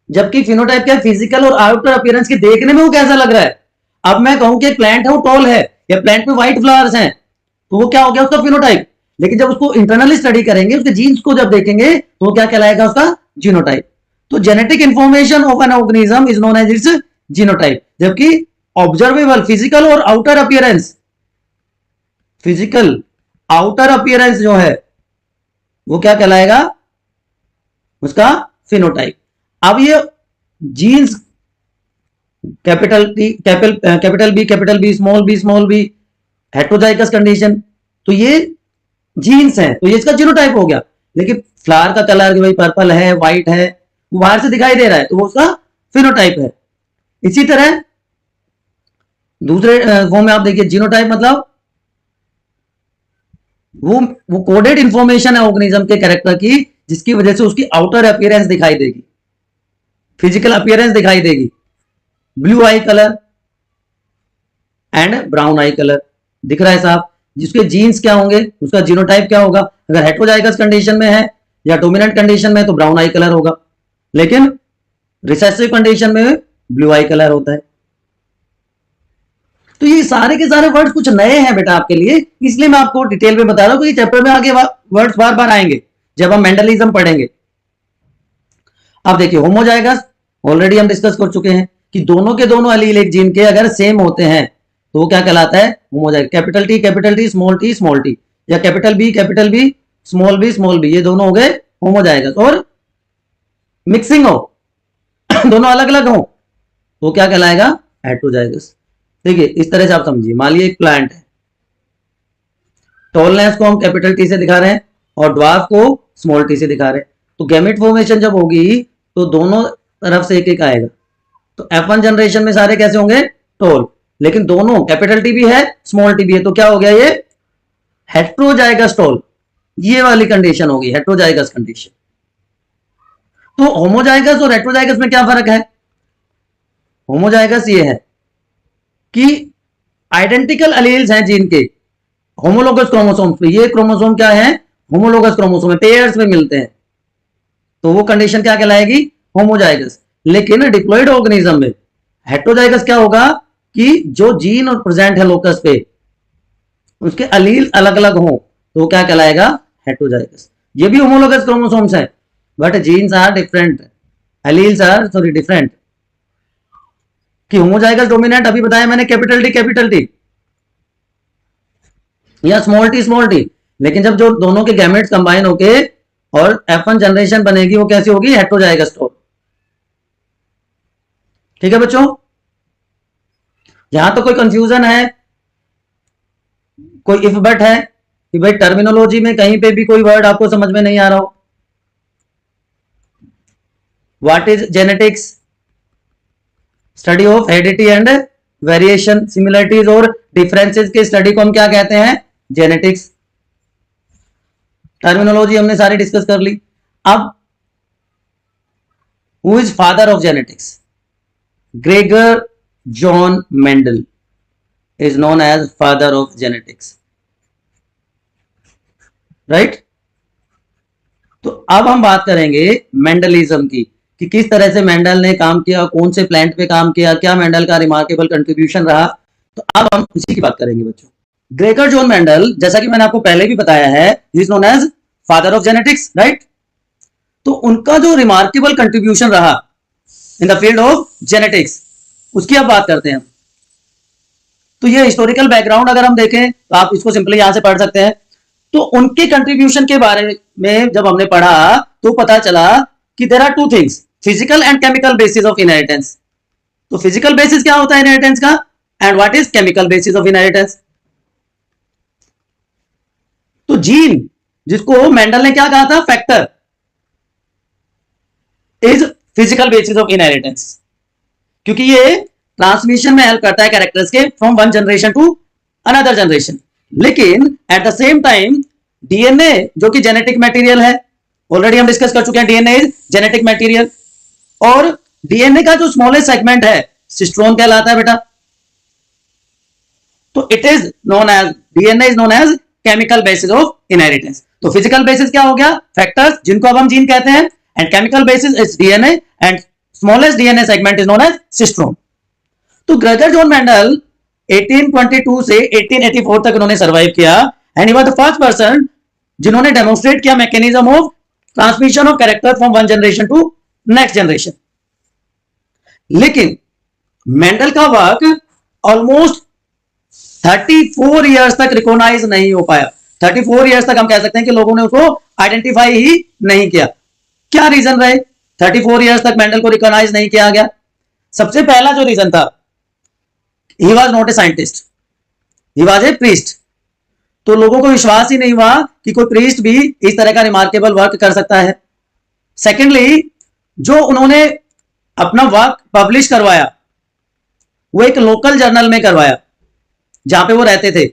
जबकि फिनोटाइप क्या फिजिकल और आउटर अपीयरेंस के देखने में वो कैसा लग रहा है। अब मैं कहूं कि एक प्लांट है वो टॉल है या प्लांट में व्हाइट फ्लावर्स हैं, तो वो क्या हो गया उसका फिनोटाइप। लेकिन जब उसको इंटरनली स्टडी करेंगे, उसके जीन्स को जब देखेंगे, तो वो क्या कहलाएगा उसका जीनोटाइप। तो genetic information of an organism is known as its genotype. जबकि ऑब्जर्वेबल फिजिकल और outer appearance, physical outer appearance जो है वो क्या कहलाएगा उसका फिनोटाइप। अब ये genes capital T, capital B, small B, heterozygous condition, तो ये जीन्स है, तो ये इसका जीनोटाइप हो गया। लेकिन फ्लावर का कलर भाई पर्पल है, व्हाइट है, बाहर से दिखाई दे रहा है, तो वो उसका फिनोटाइप है। इसी तरह दूसरे फॉर्म में आप देखिए जीनोटाइप मतलब वो कोडेड इंफॉर्मेशन है ऑर्गेनिज्म के कैरेक्टर की, जिसकी वजह से उसकी आउटर अपीयरेंस दिखाई देगी, फिजिकल अपीयरेंस दिखाई देगी। Blue I colour and brown I colour दिख रहा है साहब। जिसके जीन्स क्या होंगे उसका जीनोटाइप क्या होगा। अगर हेटेरोजाइगस कंडीशन में है या डोमिनेंट कंडीशन में तो ब्राउन आई कलर होगा, लेकिन रिसेसिव कंडीशन में ब्लू आई कलर होता है। तो ये सारे के सारे वर्ड्स कुछ नए हैं बेटा आपके लिए, इसलिए मैं आपको डिटेल में बता रहा हूं कि चैप्टर में आगे वर्ड्स बार बार आएंगे जब हम मेंडलिज्म पढ़ेंगे। अब देखिए होमोजाइगस ऑलरेडी हम डिस्कस कर चुके हैं कि दोनों के दोनों एलील एक जीन के अगर सेम होते हैं तो वो क्या कहलाता है homozygous. Capital T small T, या कैपिटल बी स्मॉल बी, ये दोनों हो गए होमोजाइगस। और मिक्सिंग हो दोनों अलग अलग हो तो क्या कहलाएगा हेटेरोजाइगस। देखिए इस तरह से आप समझिए, मान लीजिए एक प्लांट है, टॉलनेस को हम कैपिटल टी से दिखा रहे हैं और ड्वार्फ को स्मॉल टी से दिखा रहे हैं। तो गैमेट फॉर्मेशन जब होगी तो दोनों तरफ से एक एक आएगा। तो F1 जनरेशन में सारे कैसे होंगे टॉल, लेकिन दोनों कैपिटल टी भी है स्मॉल टी भी है, तो क्या हो गया ये हेटेरोजाइगस टॉल। ये वाली कंडीशन होगी हेटेरोजाइगस कंडीशन। तो होमोजाइगस और हेटेरोजाइगस में क्या फर्क है। होमोजाइगस ये है कि आइडेंटिकल एलील्स हैं जीन के होमोलोगस क्रोमोसोम्स पे। ये क्रोमोसोम क्या है होमोलोगस क्रोमोसोम है, पेयर्स में मिलते हैं, तो वो कंडीशन क्या कहलाएगी होमोजाइगस। लेकिन डिप्लॉइड ऑर्गेनिज्म में हेटेरोजाइगस क्या होगा कि जो जीन और प्रेजेंट है लोकस पे उसके एलील अलग अलग हो तो क्या कहलाएगा हेटेरोजाइगस। ये भी होमोलोगस क्रोमोसोम्स है but genes are different, alleles are different. कि होमोजाइगस डोमिनेंट अभी बताया मैंने कैपिटल टी या स्मॉल टी, लेकिन जब जो दोनों के गैमेट्स कंबाइन होके और F1 जनरेशन बनेगी वो कैसी होगी हेटेरोजाइगस टॉल। ठीक है बच्चों, यहां तो कोई कंफ्यूजन है, कोई इफ बट है कि भाई टर्मिनोलॉजी में कहीं पे भी कोई वर्ड आपको समझ में नहीं आ रहा हो। What is genetics, study of heredity and variation, similarities और डिफरेंसेस के स्टडी को हम क्या कहते हैं जेनेटिक्स। टर्मिनोलॉजी हमने सारी डिस्कस कर ली। अब who is father of genetics? Gregor John Mendel is known as father of genetics, right? तो अब हम बात करेंगे मेंडलिज्म की कि किस तरह से मेंडल ने काम किया, कौन से प्लांट पे काम किया, क्या मेंडल का रिमार्केबल कंट्रीब्यूशन रहा। तो अब हम इसी की बात करेंगे बच्चों। ग्रेगर जॉन मेंडल, जैसा कि मैंने आपको पहले भी बताया है, he is known as father of genetics, right? तो उनका जो रिमार्केबल कंट्रीब्यूशन रहा in the field of genetics, उसकी अब बात करते हैं। तो ये हिस्टोरिकल बैकग्राउंड अगर हम देखें तो आप इसको सिंपली यहां से पढ़ सकते हैं। तो उनके कंट्रीब्यूशन के बारे में जब हमने पढ़ा तो पता चला कि there are two things, physical and chemical basis of inheritance. तो फिजिकल बेसिस क्या होता है इनहेरिटेंस का, and what is chemical basis of inheritance? तो जीन, जिसको मेंडल ने क्या कहा था, factor, is physical basis of inheritance, क्योंकि ये ट्रांसमिशन में हेल्प करता है कैरेक्टर्स के from one generation to another generation. लेकिन at the same time DNA, जो कि जेनेटिक मटेरियल है, ऑलरेडी हम डिस्कस कर चुके हैं, डीएनए इज जेनेटिक मटेरियल, और डीएनए का जो स्मॉलेस्ट सेगमेंट है सिस्ट्रोन कहलाता है बेटा। तो it is known as, DNA is known as chemical basis of inheritance. तो फिजिकल बेसिस क्या हो गया, फैक्टर्स, जिनको अब हम जीन कहते हैं, and chemical basis is DNA, and smallest DNA segment is known as cistron. तो ग्रेगर जॉन मेंडल 1822 से 1884 तक उन्होंने सर्वाइव किया, and he was the first person जिन्होंने डेमोन्स्ट्रेट किया mechanism of transmission of character from one generation to next generation. लेकिन Mendel का work almost 34 years तक रिकॉग्नाइज नहीं हो पाया। 34 इयर्स तक हम कह सकते हैं कि लोगों ने उसको आइडेंटिफाई ही नहीं किया। क्या रीजन रहे 34 इयर्स तक मेंडल को रिकॉग्नाइज नहीं किया गया? सबसे पहला जो रीजन था, he was not a scientist, he was a priest। तो लोगों को विश्वास ही नहीं हुआ कि कोई प्रीस्ट भी इस तरह का रिमार्केबल वर्क कर सकता है। सेकेंडली, जो उन्होंने अपना वर्क पब्लिश करवाया वो एक लोकल जर्नल में करवाया जहां पे वो रहते थे।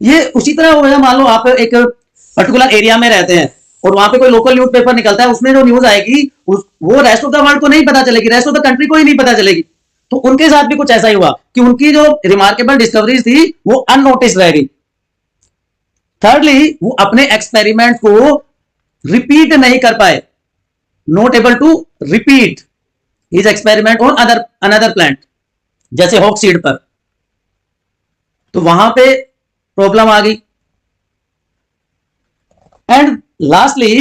ये उसी तरह हो गया, मान लो आप एक पर्टिकुलर एरिया में रहते हैं और वहां पे कोई लोकल न्यूज़पेपर निकलता है, उसमें जो न्यूज आएगी वो रेस्ट ऑफ द वर्ल्ड को नहीं पता चलेगी, रेस्ट ऑफ द कंट्री को ही नहीं पता चलेगी। तो उनके साथ भी कुछ ऐसा ही हुआ कि उनकी जो रिमार्केबल डिस्कवरीज थी वो अननोटिस रह गई। थर्डली, वो अपने एक्सपेरिमेंट को रिपीट नहीं कर पाए, not able to repeat his experiment on another plant, जैसे हॉक सीड पर। तो वहां पे प्रॉब्लम आ गई। And lastly,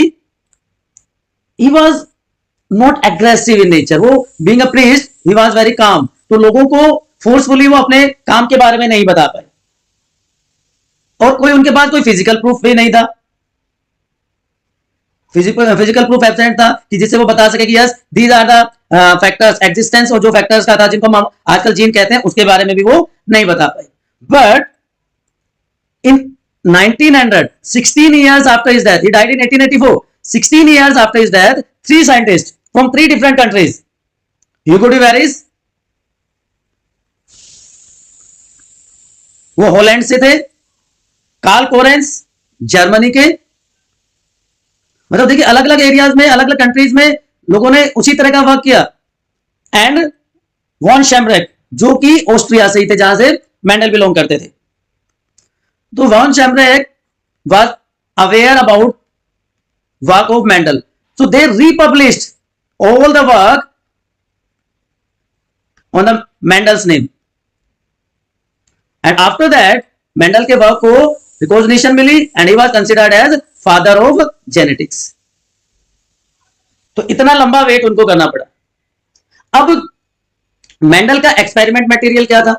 he was not aggressive in nature. वो being a priest he was very calm. तो लोगों को फोर्सफुली वो अपने काम के बारे में नहीं बता पाए, और कोई उनके पास कोई फिजिकल प्रूफ भी नहीं था, फिजिकल प्रूफ एब्सेंट था कि जिससे वो बता सके कि yes these are the factors, existence और जो फैक्टर्स का था जिनको हम आजकल जीन कहते हैं, उसके बारे में भी वो नहीं बता पाए। But in 1900, 16 years after his death, he died in 1884, 16 years after his death, 3 scientists from 3 different countries, Hugo de Varis, वो हॉलैंड से थे, कार्ल कोरेंस जर्मनी के, मतलब देखिए अलग अलग एरियाज में, अलग अलग कंट्रीज में लोगों ने उसी तरह का वर्क किया, एंड वॉन शैम्ब्रेक, जो कि ऑस्ट्रिया से ही थे, जहां से मेंडल बिलोंग करते थे। तो von शैम्ब्रेक was aware about work of Mendel, so they republished all the work on the Mendel's name, and after that Mendel के वर्क को रिकॉग्निशन मिली, and he was considered as father of genetics। तो इतना लंबा wait उनको करना पड़ा। अब मेंडल का एक्सपेरिमेंट मटेरियल क्या था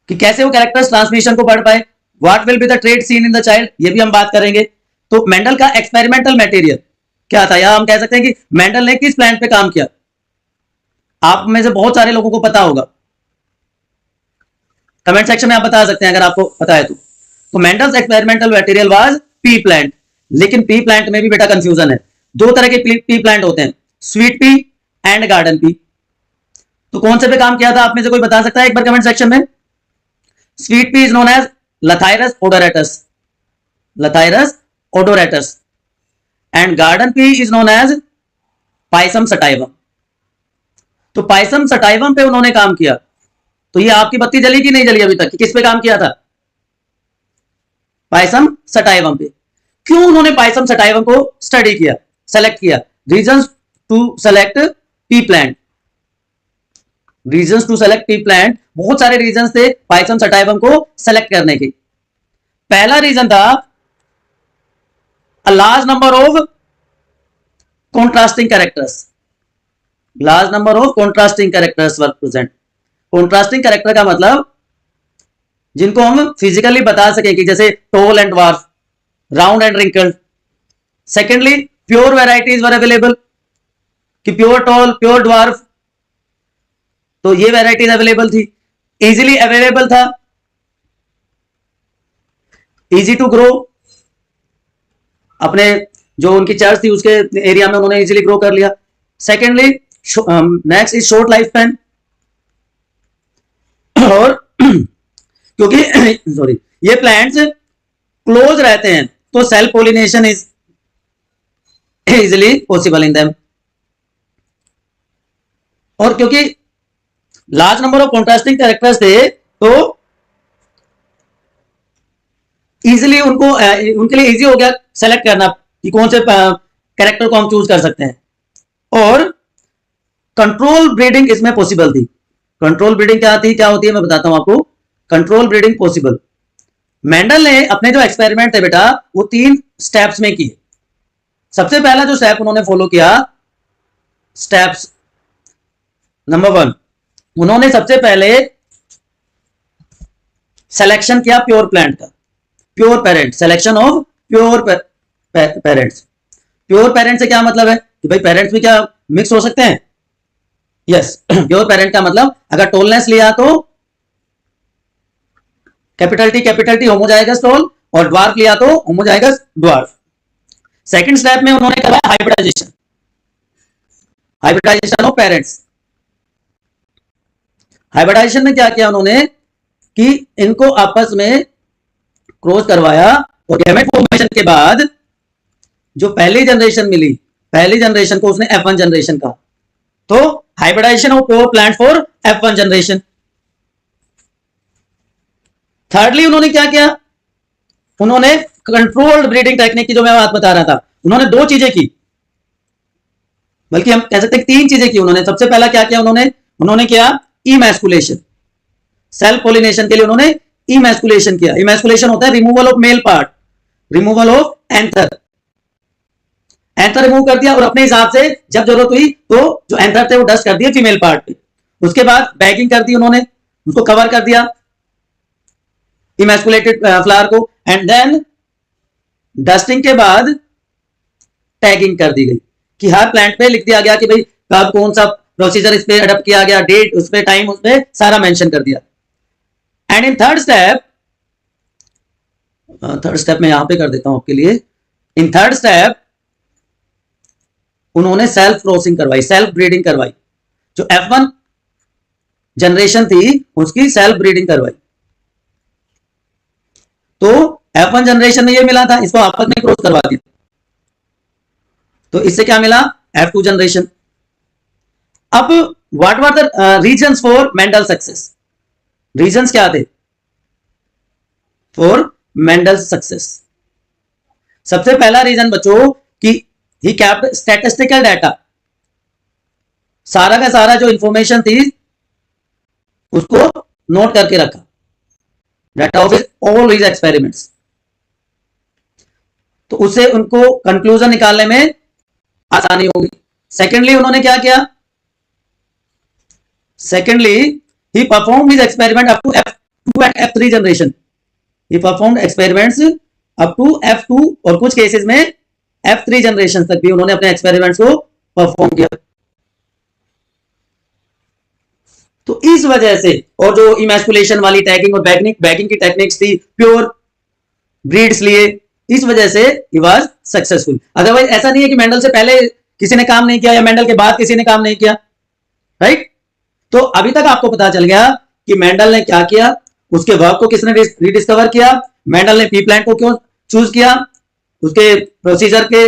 कि कैसे वो कैरेक्टर्स ट्रांसमिशन को पढ़ पाए, what will be the trade seen in the child, ये भी हम बात करेंगे। तो मेंडल का एक्सपेरिमेंटल मटेरियल क्या था, या हम कह सकते हैं कि मेंडल ने किस प्लांट पे काम किया। आप में से बहुत सारे लोगों को पता होगा, कमेंट सेक्शन में आप बता सकते हैं अगर आपको पता है तो Mendel's experimental material was P plant. लेकिन पी प्लांट में भी बेटा कंफ्यूजन है, 2 तरह के पी प्लांट होते हैं, sweet pea and garden pea. तो कौन से पे काम किया था आप में से कोई बता सकता है एक बार कमेंट सेक्शन में? Sweet pea is known as Lathyrus odoratus, Lathyrus odoratus, and garden pea is known as Pisum sativum. तो Pisum sativum पे उन्होंने काम किया. तो ये आपकी बत्ती जली कि नहीं जली अभी तक? किस पे काम किया था? Pisum sativum पे. क्यों उन्होंने Pisum sativum को स्टडी किया, सेलेक्ट किया? Reasons to select pea plant. Reasons to select pea plant, बहुत सारे रीजंस थे Pisum sativum को सेलेक्ट करने के. पहला रीजन था a large number of contrasting characters. Large number of contrasting characters were present. Contrasting character का मतलब जिनको हम फिजिकली बता सके कि जैसे tall and dwarf, round and wrinkled. Secondly pure varieties were available, कि प्योर टॉल, प्योर ड्वार्फ, तो ये वेराइटीज अवेलेबल थी. इजीली अवेलेबल था, इजी टू ग्रो. अपने जो उनकी चर्च थी उसके एरिया में उन्होंने इजीली ग्रो कर लिया. Secondly next is short life span. और क्योंकि सॉरी ये प्लांट्स क्लोज रहते हैं तो self pollination is easily possible in them. और क्योंकि large number of contrasting characters थे तो इजिली उनको उनके लिए इजी हो गया सेलेक्ट करना कि कौन से कैरेक्टर को हम चूज कर सकते हैं. और कंट्रोल ब्रीडिंग इसमें पॉसिबल थी. कंट्रोल ब्रीडिंग क्या होती है मैं बताता हूं आपको. Control breeding possible. मेंडल ने अपने जो एक्सपेरिमेंट थे बेटा वो 3 स्टेप्स में किए. सबसे पहला जो स्टेप उन्होंने फॉलो किया, स्टेप्स नंबर 1, उन्होंने सबसे पहले सिलेक्शन किया प्योर प्लांट का, pure parent, selection of pure parents. Pure parent से क्या मतलब है कि भाई पेरेंट्स भी क्या मिक्स हो सकते हैं? यस. प्योर पेरेंट का मतलब अगर टोलनेस लिया तो कैपिटल टी होमो जाएगा स्टॉल, और ड्वार्फ लिया तो होमो जाएगा ड्वार्फ. सेकंड स्टेप में उन्होंने कहा hybridisation, hybridisation of parents. Hybridisation में क्या किया उन्होंने कि इनको आपस में क्रॉस करवाया और गैमेट फॉर्मेशन के बाद जो पहली जनरेशन मिली, पहली जनरेशन को उसने F1 जनरेशन कहा. तो hybridisation of pure plant for F1 generation. Thirdly उन्होंने क्या किया? उन्होंने कंट्रोल्ड ब्रीडिंग टेक्निक की जो मैं बात बता रहा था, उन्होंने 2 चीजें की, बल्कि हम कह सकते हैं 3 चीजें की उन्होंने. सबसे पहला क्या किया उन्होंने किया इमैस्कुलेशन. सेल्फ पोलिनेशन के लिए उन्होंने इमैस्कुलेशन किया. इमैस्कुलेशन होता है removal of male part, removal of anther. Anther remove कर दिया और अपने हिसाब से जब जरूरत हुई तो जो एंथर थे वो डस्ट कर दिए फीमेल पार्ट पे. उसके बाद बैगिंग कर दी उन्होंने, उसको कवर कर दिया इमैस्कुलेटेड फ्लावर को, एंड देन डस्टिंग के बाद टैगिंग कर दी गई कि हर प्लांट पे लिख दिया गया कि भाई कब कौन सा प्रोसीजर इस पे अडॉप्ट किया गया, डेट उस पे, टाइम उस पे, सारा मेंशन कर दिया. एंड इन थर्ड स्टेप में यहां पे कर देता हूं आपके लिए. इन थर्ड स्टेप उन्होंने सेल्फ क्रॉसिंग करवाई, सेल्फ ब्रीडिंग करवाई. जो F1 जनरेशन थी उसकी सेल्फ ब्रीडिंग करवाई. तो F1 जनरेशन में ये मिला था, इसको आपस में क्रॉस करवा दिया, तो इससे क्या मिला? F2 generation. अब what were the reasons for Mendel success? Reasons क्या थे फॉर मेंडल सक्सेस? सबसे पहला रीजन बच्चों कि ही कैप्ट स्टैटिस्टिकल डाटा. सारा का सारा जो इंफॉर्मेशन थी उसको नोट करके रखा, data of all his experiments. तो उससे उनको कंक्लूजन निकालने में आसानी होगी. सेकेंडली उन्होंने क्या किया? Secondly he performed his experiment up to F2 and F3 generation. He performed experiments up to F2 और कुछ केसेस में F3 जनरेशन तक भी उन्होंने अपने एक्सपेरिमेंट्स को परफॉर्म किया. तो इस वजह से, और जो इमैस्कुलेशन वाली टैगिंग और बैगिंग की टेक्निक्स थी, प्योर ब्रीड्स लिए, इस वजह से ही वाज सक्सेसफुल. अदरवाइज ऐसा नहीं है कि मेंडल से पहले किसी ने काम नहीं किया या मेंडल के बाद किसी ने काम नहीं किया, राइट? तो अभी तक आपको पता चल गया कि मेंडल ने क्या किया. उसके वर्क को किसने रिडिस्कवर किया, मेंडल ने पी प्लांट को क्यों चूज किया, उसके प्रोसीजर के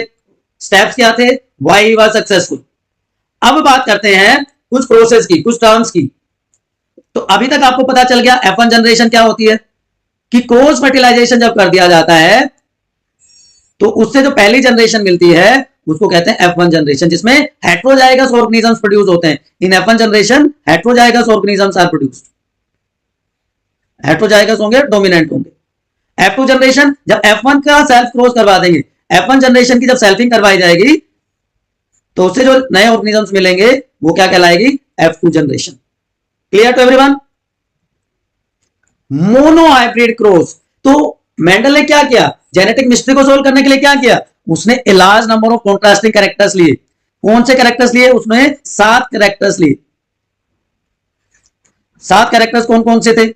स्टेप्स क्या थे, व्हाई ही वाज सक्सेसफुल। अब बात करते हैं कुछ प्रोसेस की, कुछ टर्म्स की। तो अभी तक आपको पता चल गया F1 जनरेशन क्या होती है, कि क्रॉस फर्टिलाइजेशन जब कर दिया जाता है तो उससे जो पहली जनरेशन मिलती है उसको कहते हैं F1 जनरेशन, जिसमें हेट्रोजाइगस ऑर्गेनिजम्स प्रोड्यूस होते हैं। In F1 generation heterozygous organisms are produced, heterozygous होंगे, डोमिनेंट होंगे। F2 जनरेशन जब F1 का सेल्फ क्रॉस करवा देंगे, F1 जनरेशन की जब सेल्फिंग करवाई जाएगी तो उससे जो नए ऑर्गेनिजम्स मिलेंगे वो क्या कहलाएगी, F2 generation. Clear to everyone. Mono hybrid cross, तो मेंडल ने क्या किया, जेनेटिक मिस्ट्री को सोल्व करने के लिए क्या किया, उसने a large number of contrasting characters लिए। कौन से कैरेक्टर्स लिए, उसने 7 कैरेक्टर्स लिए। 7 कैरेक्टर्स कौन कौन से थे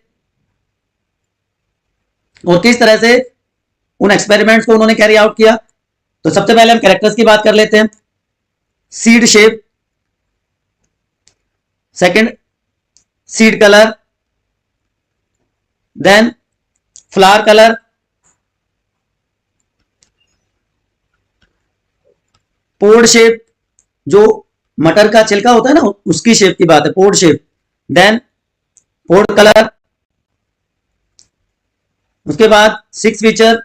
और किस तरह से उन एक्सपेरिमेंट्स को उन्होंने कैरी आउट किया। तो सबसे पहले हम कैरेक्टर्स की बात कर लेते हैं। Seed shape, second seed colour, then flower colour, pod shape, जो मटर का छिलका होता है ना उसकी शेप की बात है, पोड शेप, देन पोड कलर, उसके बाद 6 फीचर,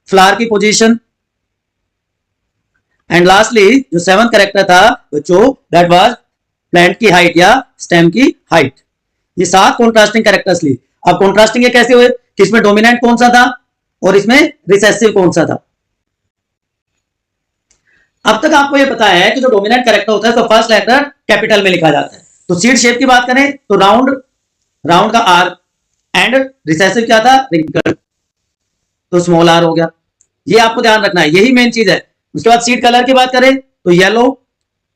फ्लावर की पोजीशन, एंड लास्टली जो 7th कैरेक्टर था बच्चों, दैट वाज प्लांट की हाइट या स्टेम की हाइट। ये 7 कॉन्ट्रास्टिंग कैरेक्टर्स ली। अब कॉन्ट्रास्टिंग ये कैसे हुए कि इसमें डोमिनेंट कौन सा था और इसमें रिसेसिव कौन सा था। अब तक आपको ये पता है कि जो डोमिनेंट कैरेक्टर होता है तो फर्स्ट लेटर कैपिटल में लिखा जाता है। तो सीड शेप की बात करें तो राउंड, राउंड का आर, एंड रिसेसिव क्या था, रिंकल, तो स्मॉल आर हो गया। ये आपको ध्यान रखना है, यही मेन चीज है। उसके बाद सीड कलर की बात करें तो येलो,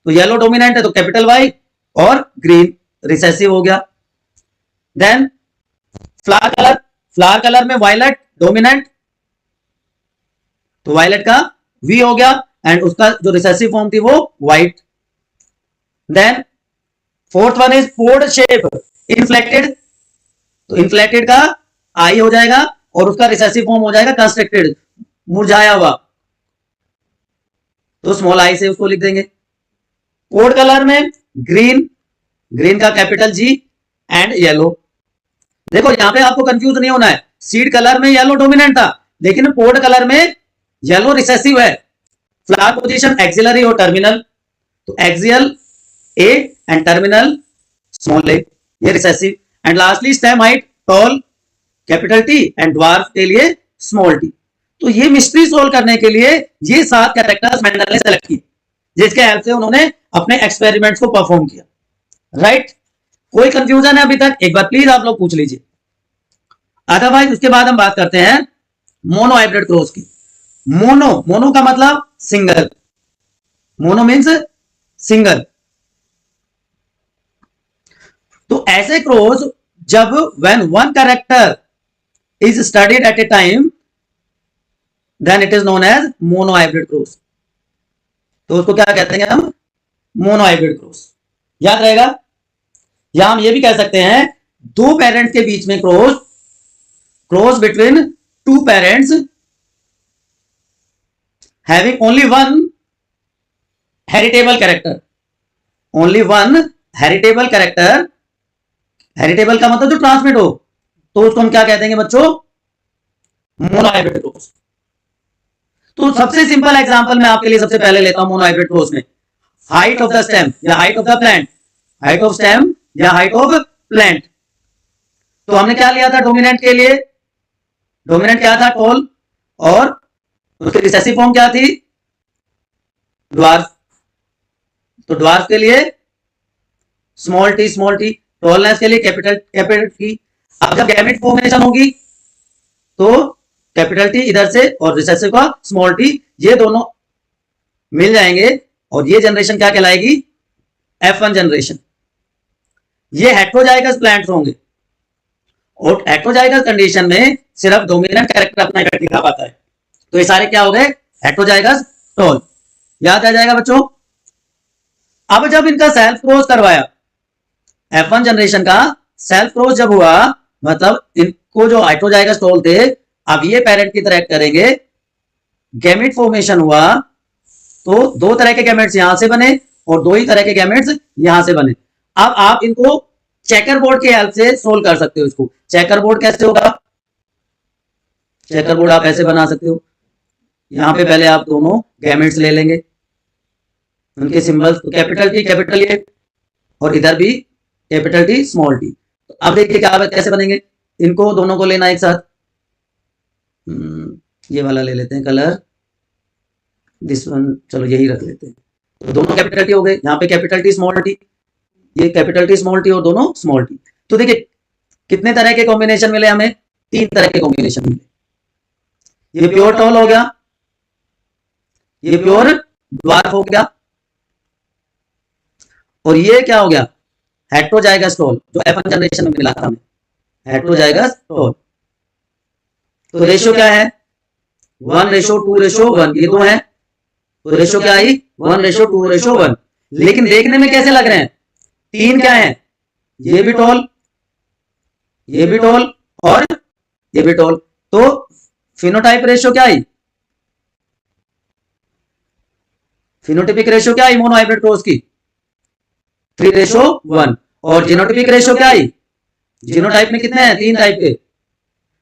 तो येलो डोमिनेंट है तो कैपिटल वाई, और ग्रीन रिसेसिव हो गया। Then flower colour, flower colour में वायलेट डोमिनेंट, तो वायलेट का वी हो गया, एंड उसका जो रिसेसिव फॉर्म थी वो white. Then fourth one is pod shape, inflected, तो इन्फ्लेक्टेड का आई हो जाएगा और उसका रिसेसिव फॉर्म हो जाएगा कंस्ट्रक्टेड, मुरझाया हुआ, तो स्मॉल आई से उसको लिख देंगे। पोड कलर में ग्रीन, ग्रीन का कैपिटल जी, एंड येलो। देखो यहां पे आपको कंफ्यूज नहीं होना है, सीड कलर में येलो डोमिनेंट था लेकिन पोड कलर में येलो रिसेसिव है। फ्लावर पोजीशन एक्सिलरी और टर्मिनल, तो axial A and terminal small A, ये recessive. And lastly stem height tall capital T, and dwarf के लिए स्मॉल टी। तो ये मिस्ट्री सोल्व करने के लिए ये 7 कैरेक्टर्स मेंडल ने सेलेक्ट किए, जिसके हेल्प से उन्होंने अपने एक्सपेरिमेंट्स को परफॉर्म किया। राइट, कोई कंफ्यूजन है अभी तक, एक बार प्लीज आप लोग पूछ लीजिए, अदरवाइज उसके बाद हम बात करते हैं मोनो हाइब्रिड क्रॉस की। मोनो, मोनो का मतलब सिंगल, मोनो मीन्स सिंगल। तो ऐसे क्रॉस जब when one character is studied at a time then it is known as mono hybrid cross, तो उसको क्या कहते हैं हम, मोनो हाइब्रिड क्रॉस। याद रहेगा। या हम ये भी कह सकते हैं 2 पेरेंट्स के बीच में cross, cross between 2 parents having only one heritable character, only one heritable character, heritable का मतलब जो ट्रांसमिट हो, तो उसको हम क्या कह देंगे बच्चों, मोनोहाइब्रिड क्रॉस। तो सबसे सिंपल एग्जांपल मैं आपके लिए सबसे पहले लेता हूं मोनोहाइब्रिड क्रॉस में, हाइट ऑफ द स्टेम या height of the plant, height of stem या हाइट ऑफ प्लांट। तो हमने क्या लिया था डोमिनेंट के लिए, डोमिनेंट क्या था, टॉल, और उसकी रिसेसिव फॉर्म क्या थी, ड्वार्फ। तो ड्वार्फ के लिए small T, small T, tallness के लिए कैपिटल, कैपिटल टी। अब जब गैमेट फॉर्मेशन होगी तो कैपिटल टी इधर से और रिसेसिव का स्मॉल टी, ये दोनों मिल जाएंगे और ये जनरेशन क्या कहलाएगी, F1 जनरेशन। ये हेट्रोजाइगस प्लांट्स होंगे और हेट्रोजाइगस कंडीशन में सिर्फ डोमिनेंट कैरेक्टर अपना इफेक्ट दिखा पाता है। तो ये सारे क्या हो गए, हेट्रोजाइगस टॉल। याद आ जाएगा बच्चों। अब जब इनका सेल्फ क्रॉस करवाया, F1 जनरेशन का सेल्फ क्रॉस जब हुआ, मतलब इनको जो हेटेरोजाइगस टोल थे, अब ये पेरेंट की तरह करेंगे, गैमेट फॉर्मेशन हुआ तो दो तरह के गैमेट्स यहां से बने और दो ही तरह के गैमेट्स यहां से बने। अब आप इनको चेकर बोर्ड की हेल्प से सोल्व कर सकते हो। इसको चेकर बोर्ड कैसे होगा? चेकर बोर्ड आप ऐसे बना सकते हो, यहां पे पहले आप दोनों गैमेट्स ले लेंगे, उनके symbols capital T capital A और इधर भी कैपिटल टी स्मॉल टी। तो अब देखिए क्या कैसे बनेंगे, इनको दोनों को लेना एक साथ। ये वाला ले लेते हैं कलर, दिस वन, चलो यही रख लेते हैं। तो दोनों कैपिटल टी हो गए, यहाँ पे कैपिटल टी स्मॉल टी, ये कैपिटल टी स्मॉल टी और दोनों स्मॉल टी। तो देखिए कितने तरह के कॉम्बिनेशन मिले हमें, तीन तरह के कॉम्बिनेशन मिले। ये प्योर टॉल हो गया, ये प्योर ड्वार्फ हो गया, और ये क्या हो गया, हेटेरोजाइगस टॉल, जो F1 जनरेशन में मिला था हमें, हेटेरोजाइगस टॉल। तो रेशियो क्या है, 1:2:1, ये दो है, तो रेशियो क्या आई, 1:2:1। लेकिन देखने में कैसे लग रहे हैं, तीन क्या है, ये भी टॉल, ये भी टॉल और ये भी टॉल। तो फिनोटाइप रेशियो क्या आई, फिनोटिपिक रेशियो क्या आई मोनोहाइब्रिड क्रॉस की, 3:1। और जीनोटिपिक रेशियो क्या आई, जीनोटाइप में कितने हैं, तीन टाइप के,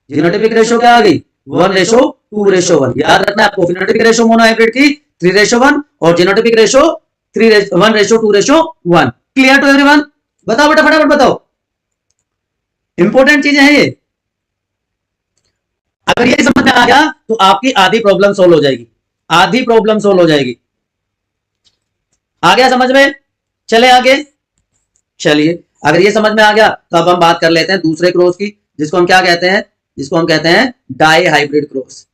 जीनोटिपिक रेशियो क्या आ गई, 1:2:1। याद रखना आपको, फिनोटिपिक रेशियो मोनोहाइब्रिड की 3:1 और genotypic ratio 1:2:1। Clear to everyone? बताओ बेटा फटाफट बताओ, इंपॉर्टेंट चीजें हैं ये। अगर ये समझ में आ गया तो आपकी आधी प्रॉब्लम सोल्व हो जाएगी, आधी प्रॉब्लम सोल्व हो जाएगी। आ गया समझ में? चले आगे, चलिए अगर ये समझ में आ गया तो अब हम बात कर लेते हैं दूसरे क्रॉस की, जिसको हम क्या कहते हैं, जिसको हम कहते हैं डाई हाइब्रिड क्रॉस।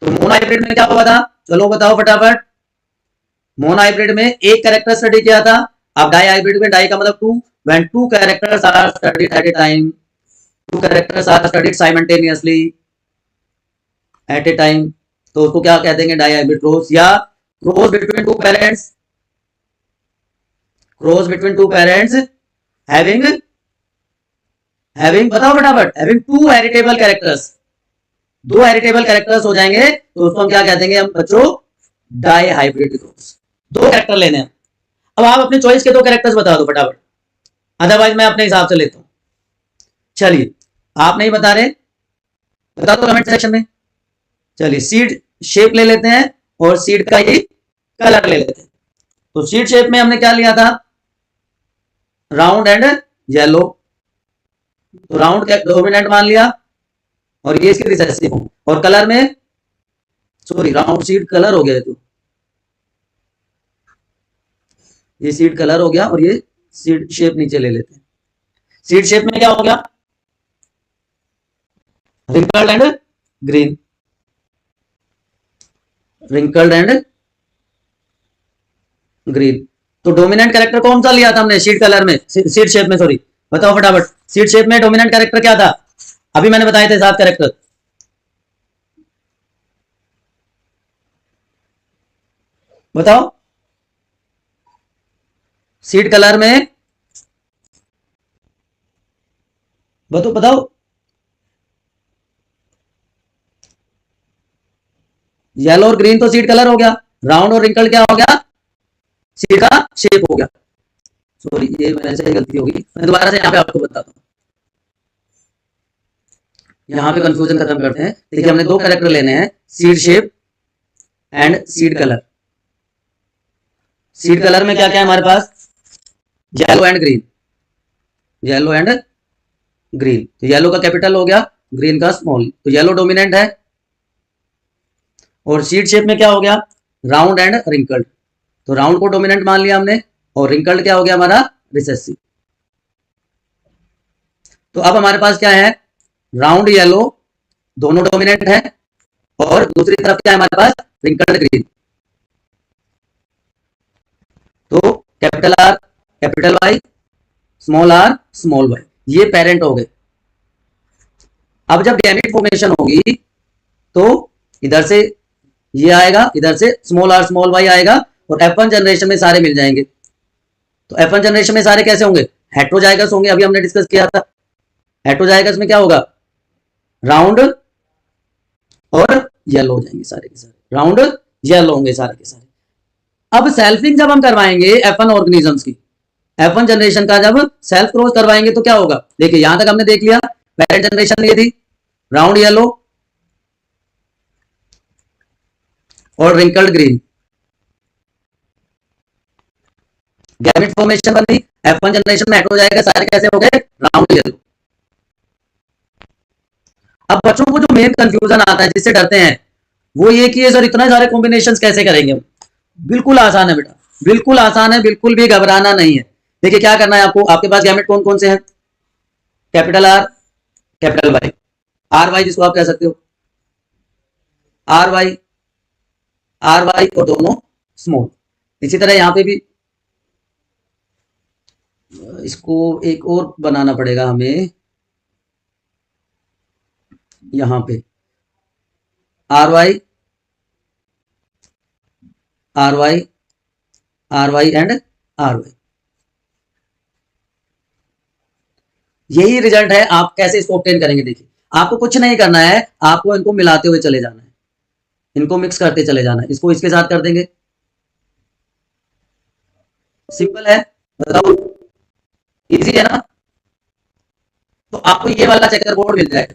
तो मोनोहाइब्रिड में क्या हुआ था, चलो बताओ फटाफट। मोनोहाइब्रिड में एक कैरेक्टर स्टडी किया था, अब डाई हाइब्रिड में डाई का मतलब two, when two characters are studied at a time, two characters are studied simultaneously at a time, तो उसको क्या कहते हैं, डाई हाइब्रिड क्रॉस, या cross between two parents, cross between two parents having बताओ फटाफट, हैविंग टू हेरिटेबल कैरेक्टर्स, दो heritable characters हो जाएंगे तो उसको हम क्या कह देंगे हम बच्चों, डाई हाइब्रिड क्रॉस। दो कैरेक्टर लेने हैं, अब आप अपने चॉइस के दो कैरेक्टर्स बता दो फटाफट, अदरवाइज मैं अपने हिसाब से लेता हूं। चलिए आप नहीं बता रहे, बता दो कमेंट सेक्शन में। चलिए सीड शेप ले लेते हैं और सीड का ही कलर ले लेते हैं। तो सीड शेप में हमने क्या लिया था, राउंड एंड येलो, तो राउंड डोमिनेंट मान लिया और ये इसकी रिसेसिव फॉर्म, और कलर में, सॉरी राउंड सीड कलर हो गया, तो ये सीड कलर हो गया और ये सीड शेप नीचे ले लेते हैं। सीड शेप में क्या हो गया, wrinkled and green, wrinkled and green. तो डोमिनेंट कैरेक्टर कौन सा लिया था हमने सीड कलर में, सीड शेप में, सॉरी बताओ फटाफट, सीड शेप में डोमिनेंट कैरेक्टर क्या था, अभी मैंने बताए थे 7 कैरेक्टर, बताओ सीड कलर में, बताओ येलो और ग्रीन तो सीड कलर हो गया, राउंड और रिंकल क्या हो गया, सीड का शेप हो गया। सॉरी ये मेरे से गलती होगी, मैं दोबारा से यहाँ पे आपको बताता हूँ, यहाँ पे कंफ्यूजन खत्म करते हैं। देखिए हमने दो कैरेक्टर लेने हैं, seed shape and seed colour. Seed colour में क्या क्या है हमारे पास, yellow and green, yellow and green. तो येलो का कैपिटल हो गया, ग्रीन का स्मॉल, तो येलो डोमिनेंट है। और सीड शेप में क्या हो गया, राउंड एंड रिंकल्ड, तो राउंड को डोमिनेंट मान लिया हमने और रिंकल्ड क्या हो गया हमारा, रिसेसिव। तो अब हमारे पास क्या है, राउंड येलो दोनों डोमिनेंट है और दूसरी तरफ क्या है हमारे पास, रिंकल्ड ग्रीन। तो capital R capital Y, small r small y, ये पेरेंट हो गए। अब जब गैमेट फॉर्मेशन होगी तो इधर से ये आएगा, इधर से स्मॉल आर स्मॉल वाई आएगा और F1 जनरेशन में सारे मिल जाएंगे। तो F1 जनरेशन में सारे कैसे होंगे, हेटेरोजाइगस होंगे, अभी हमने डिस्कस किया था। हेटेरोजाइगस इसमें क्या होगा, राउंड और येलो हो जाएंगे सारे के सारे, राउंड येलो होंगे सारे के सारे। अब सेल्फिंग जब हम करवाएंगे F1 ऑर्गेनिजम्स की, F1 जनरेशन का जब सेल्फ क्रॉस करवाएंगे तो क्या होगा, देखिए यहां तक हमने देख लिया, पेरेंट जनरेशन ये थी राउंड येलो और रिंकल्ड ग्रीन, गैमेट फॉर्मेशन बनी, F1 जनरेशन में हेटेरो जाएगा, सारे कैसे हो गए, राउंड येलो। अब बच्चों को जो मेन कंफ्यूजन आता है, जिससे डरते हैं, वो ये कि सर इतना सारे कॉम्बिनेशंस कैसे करेंगे। बिल्कुल आसान है बेटा, बिल्कुल आसान है, बिल्कुल भी घबराना नहीं है। देखिए क्या करना है आपको, आपके पास गैमेट कौन कौन से हैं, capital R, capital Y, R Y जिसको आप कह सकते हो, आर वाई, आर वाई और दोनों स्मॉल। इसी तरह यहां पे भी इसको एक और बनाना पड़ेगा हमें, यहां पे R Y, R Y, R Y and R Y. यही रिजल्ट है, आप कैसे इसको ऑब्टेन करेंगे। देखिए आपको कुछ नहीं करना है, आपको इनको मिलाते हुए चले जाना है, इनको मिक्स करते चले जाना है, इसको इसके साथ कर देंगे, सिंपल है, बताओ इजी है ना। तो आपको ये वाला चेकर बोर्ड मिल जाएगा।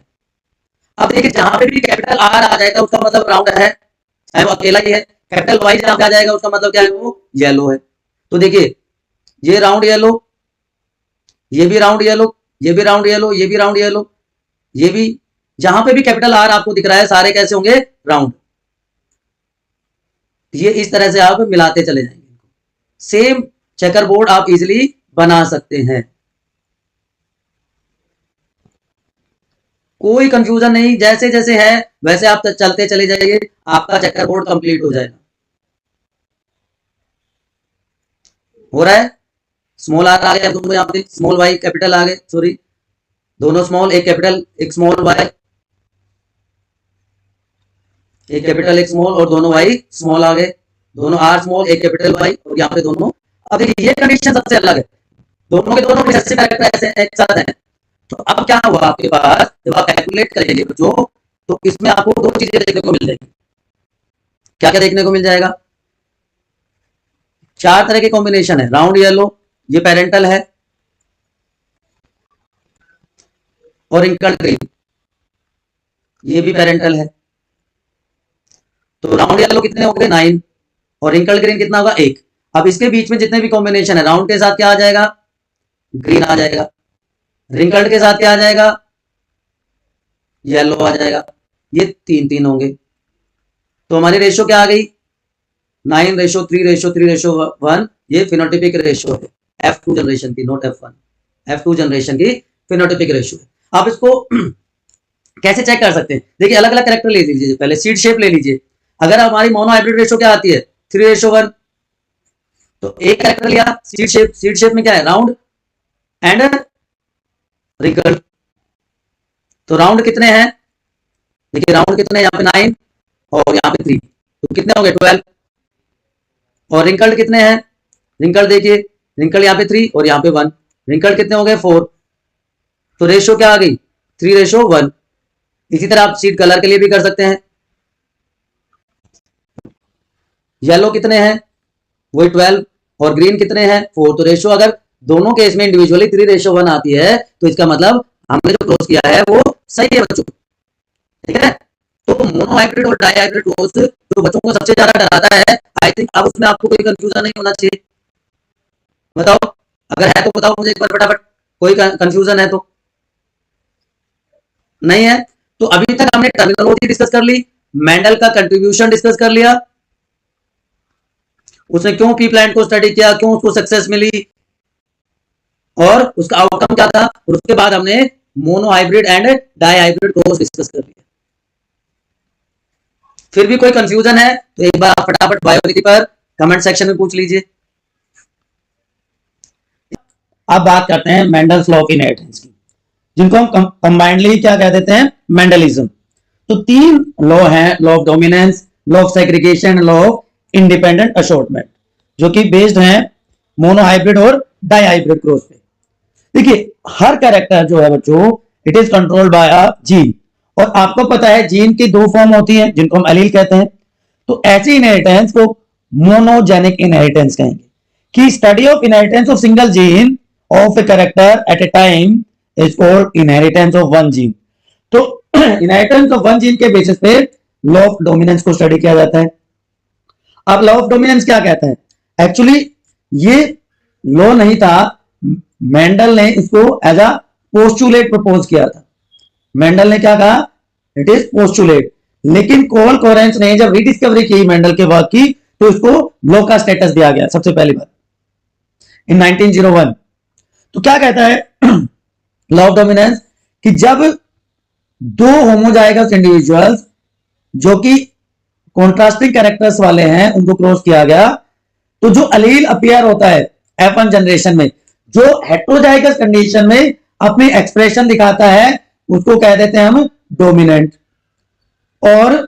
अब देखिए जहां पे भी कैपिटल आर आ जाएगा उसका मतलब राउंड है, वो अकेला ही है। कैपिटल वाई जहां पे आ जाएगा उसका मतलब क्या है, वो येलो है। तो देखिए ये राउंड येलो, ये भी राउंड येलो, ये भी राउंड येलो, ये भी राउंड येलो, ये भी, जहां पे भी कैपिटल आर आपको दिख रहा है सारे कैसे होंगे, राउंड। ये इस तरह से आप मिलाते चले जाएंगे, सेम चेकर बोर्ड आप इजिली बना सकते हैं, कोई कंफ्यूजन नहीं, जैसे जैसे है वैसे आप चलते चले जाइए, आपका चेकर बोर्ड कंप्लीट हो जाएगा। हो रहा है, स्मॉल आर आ गया दोनों, यहाँ पे स्मॉल वाई कैपिटल आ गए, सॉरी दोनों स्मॉल, एक कैपिटल एक स्मॉल वाई, एक कैपिटल एक स्मॉल और दोनों वाई स्मॉल आ गए, दोनों आर स्मॉल एक कैपिटल वाई और यहाँ पे दोनों। अब देखिए ये कंडीशन सबसे अलग है, दोनों के दोनों रिसेसिव कैरेक्टर एक साथ हैं। तो अब क्या हुआ आपके पास, जब आप कैलकुलेट करेंगे बच्चों, तो इसमें आपको दो चीजें देखने को मिल जाएगी। क्या क्या देखने को मिल जाएगा, चार तरह के कॉम्बिनेशन है, राउंड येलो ये पेरेंटल है, और रिंकल्ड ग्रीन ये भी पेरेंटल है। तो राउंड येलो कितने हो गए, 9, और रिंकल्ड ग्रीन कितना होगा, 1। अब इसके बीच में जितने भी कॉम्बिनेशन है, राउंड के साथ क्या आ जाएगा, ग्रीन आ जाएगा, रिंकल्ड के साथ क्या आ जाएगा, येलो आ जाएगा, ये 3 होंगे। तो हमारी रेशो क्या आ गई, 9:3:3:1, ये फिनोटिपिक रेशो है F2 जनरेशन की, नॉट F1, F2 जनरेशन की फिनोटिपिक रेशो है। आप इसको कैसे चेक कर सकते हैं, देखिए अलग अलग कैरेक्टर ले लीजिए, पहले सीड शेप ले लीजिए। अगर हमारी मोनो हाइब्रिड रेशो क्या आती है, 3:1, तो एक कैरेक्टर लिया सीड शेप, सीड शेप में क्या है, राउंड एंड रिंकल्ड। तो राउंड कितने हैं, देखिए राउंड कितने, यहाँ पे 9 और यहाँ पे 3, तो कितने हो गए 12। और रिंकल्ड कितने हैं, रिंकल्ड देखिए, रिंकल्ड यहाँ पे 3 और यहाँ पे 1, रिंकल्ड कितने हो गए 4। तो रेशो क्या आ गई, 3:1। इसी तरह आप सीड कलर के लिए भी कर सकते हैं, येलो कितने हैं, वही 12, और ग्रीन कितने हैं 4। तो रेशो अगर दोनों केस में इंडिविजुअली 3:1 आती है, तो इसका मतलब हमने जो क्रॉस किया है वो सही है बच्चों, ठीक है। तो मोनो हाइब्रिड और डाई हाइब्रिड क्रॉस जो बच्चों को सबसे ज्यादा डराता है, आई थिंक अब उसमें आपको कोई कंफ्यूजन नहीं होना चाहिए। बताओ, अगर है तो बताओ मुझे एक बार फटाफट, कोई कंफ्यूजन है तो नहीं है। तो अभी तक हमने टर्मिनोलॉजी डिस्कस कर ली, मेंडल का कंट्रीब्यूशन डिस्कस कर लिया, उसने क्यों पी प्लांट को स्टडी किया, क्यों उसको सक्सेस मिली और उसका आउटकम क्या था, और उसके बाद हमने mono hybrid and di hybrid cross discuss कर लिया। फिर भी कोई कंफ्यूजन है तो एक बार आप फटाफट बायोलॉजी पर कमेंट सेक्शन में पूछ लीजिए। अब बात करते हैं मेंडल्स लॉ ऑफ इनहेरिटेंस की, जिनको हम कंबाइंडली क्या कह देते हैं, मेंडलिज्म। तो 3 लॉ हैं, law of dominance, law of segregation, law of independent assortment, जो कि बेस्ड हैं मोनो हाइब्रिड और डाई हाइब्रिड क्रॉस पे। देखिए हर कैरेक्टर जो है बच्चों it is controlled by a gene. और आपको पता है जीन की दो फॉर्म होती है जिनको हम एलील कहते हैं। तो ऐसी इनहेरिटेंस को मोनोजेनिक इनहेरिटेंस कहेंगे, कि study of inheritance of single gene of a character eight a time is called inheritance of one gene. तो इनहेरिटेंस ऑफ वन जीन के बेसिस पे लॉ ऑफ डोमिनेंस को स्टडी किया जाता है। अब लॉ ऑफ डोमिनेंस क्या कहता है? एक्चुअली ये लॉ नहीं था, मेंडल ने इसको एज अ पोस्टुलेट प्रपोज किया था। मेंडल ने क्या कहा? It is postulate. लेकिन कोल कोरेंस ने जब रीडिस्कवरी की मेंडल के वर्क की तो इसको लॉ का स्टेटस दिया गया सबसे पहली बार इन 1901। तो क्या कहता है लॉ ऑफ डोमिनेंस? कि जब दो होमोजाइगस इंडिविजुअल्स जो कि कॉन्ट्रास्टिंग कैरेक्टर्स वाले हैं उनको क्रॉस किया गया, तो जो अलील अपीयर होता है F1 जनरेशन में, जो हेट्रोजाइगस कंडीशन में अपनी एक्सप्रेशन दिखाता है, उसको कह देते हैं हम डोमिनेंट। और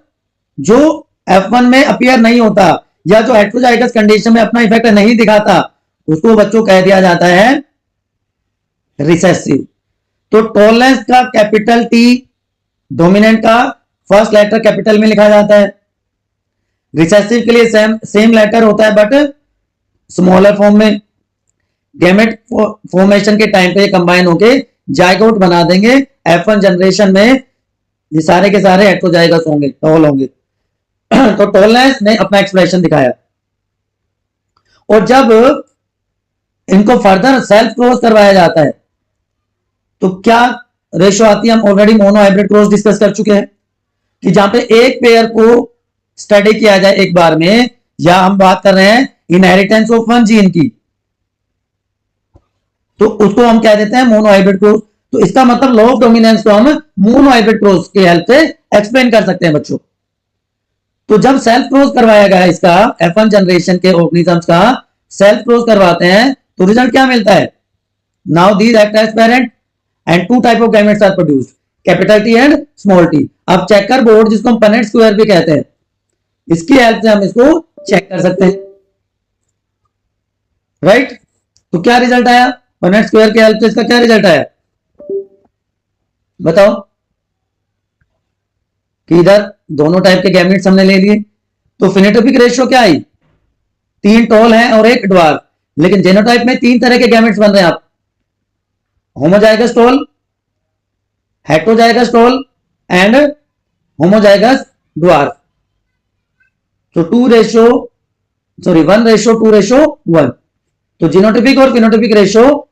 जो F1 में अपीयर नहीं होता या जो हेट्रोजाइगस कंडीशन में अपना इफेक्ट नहीं दिखाता, उसको बच्चों कह दिया जाता है रिसेसिव। तो टॉलरेंस का कैपिटल टी डोमिनेंट का फर्स्ट लेटर कैपिटल में लिखा जाता है। रिसेसिव के लिए सेम लेटर होता है बट स्मॉलर फॉर्म में। गैमेट फॉर्मेशन के टाइम पे कंबाइन होके जाइगोट बना देंगे। F1 जनरेशन में ये सारे के सारे हेट्रोजाइगस होंगे, टॉल होंगे। तो टॉलनेस ने अपना एक्सप्रेशन दिखाया। और जब इनको फर्दर सेल्फ क्रॉस करवाया जाता है तो क्या रेशो आती है? हम already mono hybrid cross discuss कर चुके हैं कि जहां पे एक पेयर को स्टडी किया जाए एक बार में, या हम बात कर रहे हैं इनहेरिटेंस ऑफ वन जीन की, तो उसको हम कह देते हैं मोनो हाइब्रिड क्रॉस। तो इसका मतलब लॉ ऑफ डोमिनेंस को हम मोनो हाइब्रिड क्रॉस की हेल्प से एक्सप्लेन कर सकते हैं बच्चों। तो जब सेल्फ क्रॉस करवाया गया इसका F1 जनरेशन के ऑर्गेनिजम्स का सेल्फ क्रॉस करवाते हैं तो रिजल्ट क्या मिलता है? Now these act as parent and two type of gametes are produced, capital T and small t. अब चेकर बोर्ड जिसको हम पनेट स्क्वायर भी कहते हैं, इसकी हेल्प से हम इसको चेक कर सकते हैं, राइट? तो क्या रिजल्ट आया? पनेट स्क्वायर की हेल्प से इसका क्या रिजल्ट आया बताओ? कि इधर दोनों टाइप के गैमेट्स हमने ले लिए, तो फिनोटाइपिक रेशियो क्या आई? 3 टॉल हैं और 1 ड्वार्फ। लेकिन जेनोटाइप में 3 तरह के गैमेट्स बन रहे हैं आप, homozygous tall, heterozygous tall and homozygous dwarf. तो 1:2:1। तो जीनोटिपिक और फिनोटाइपिक रेशियो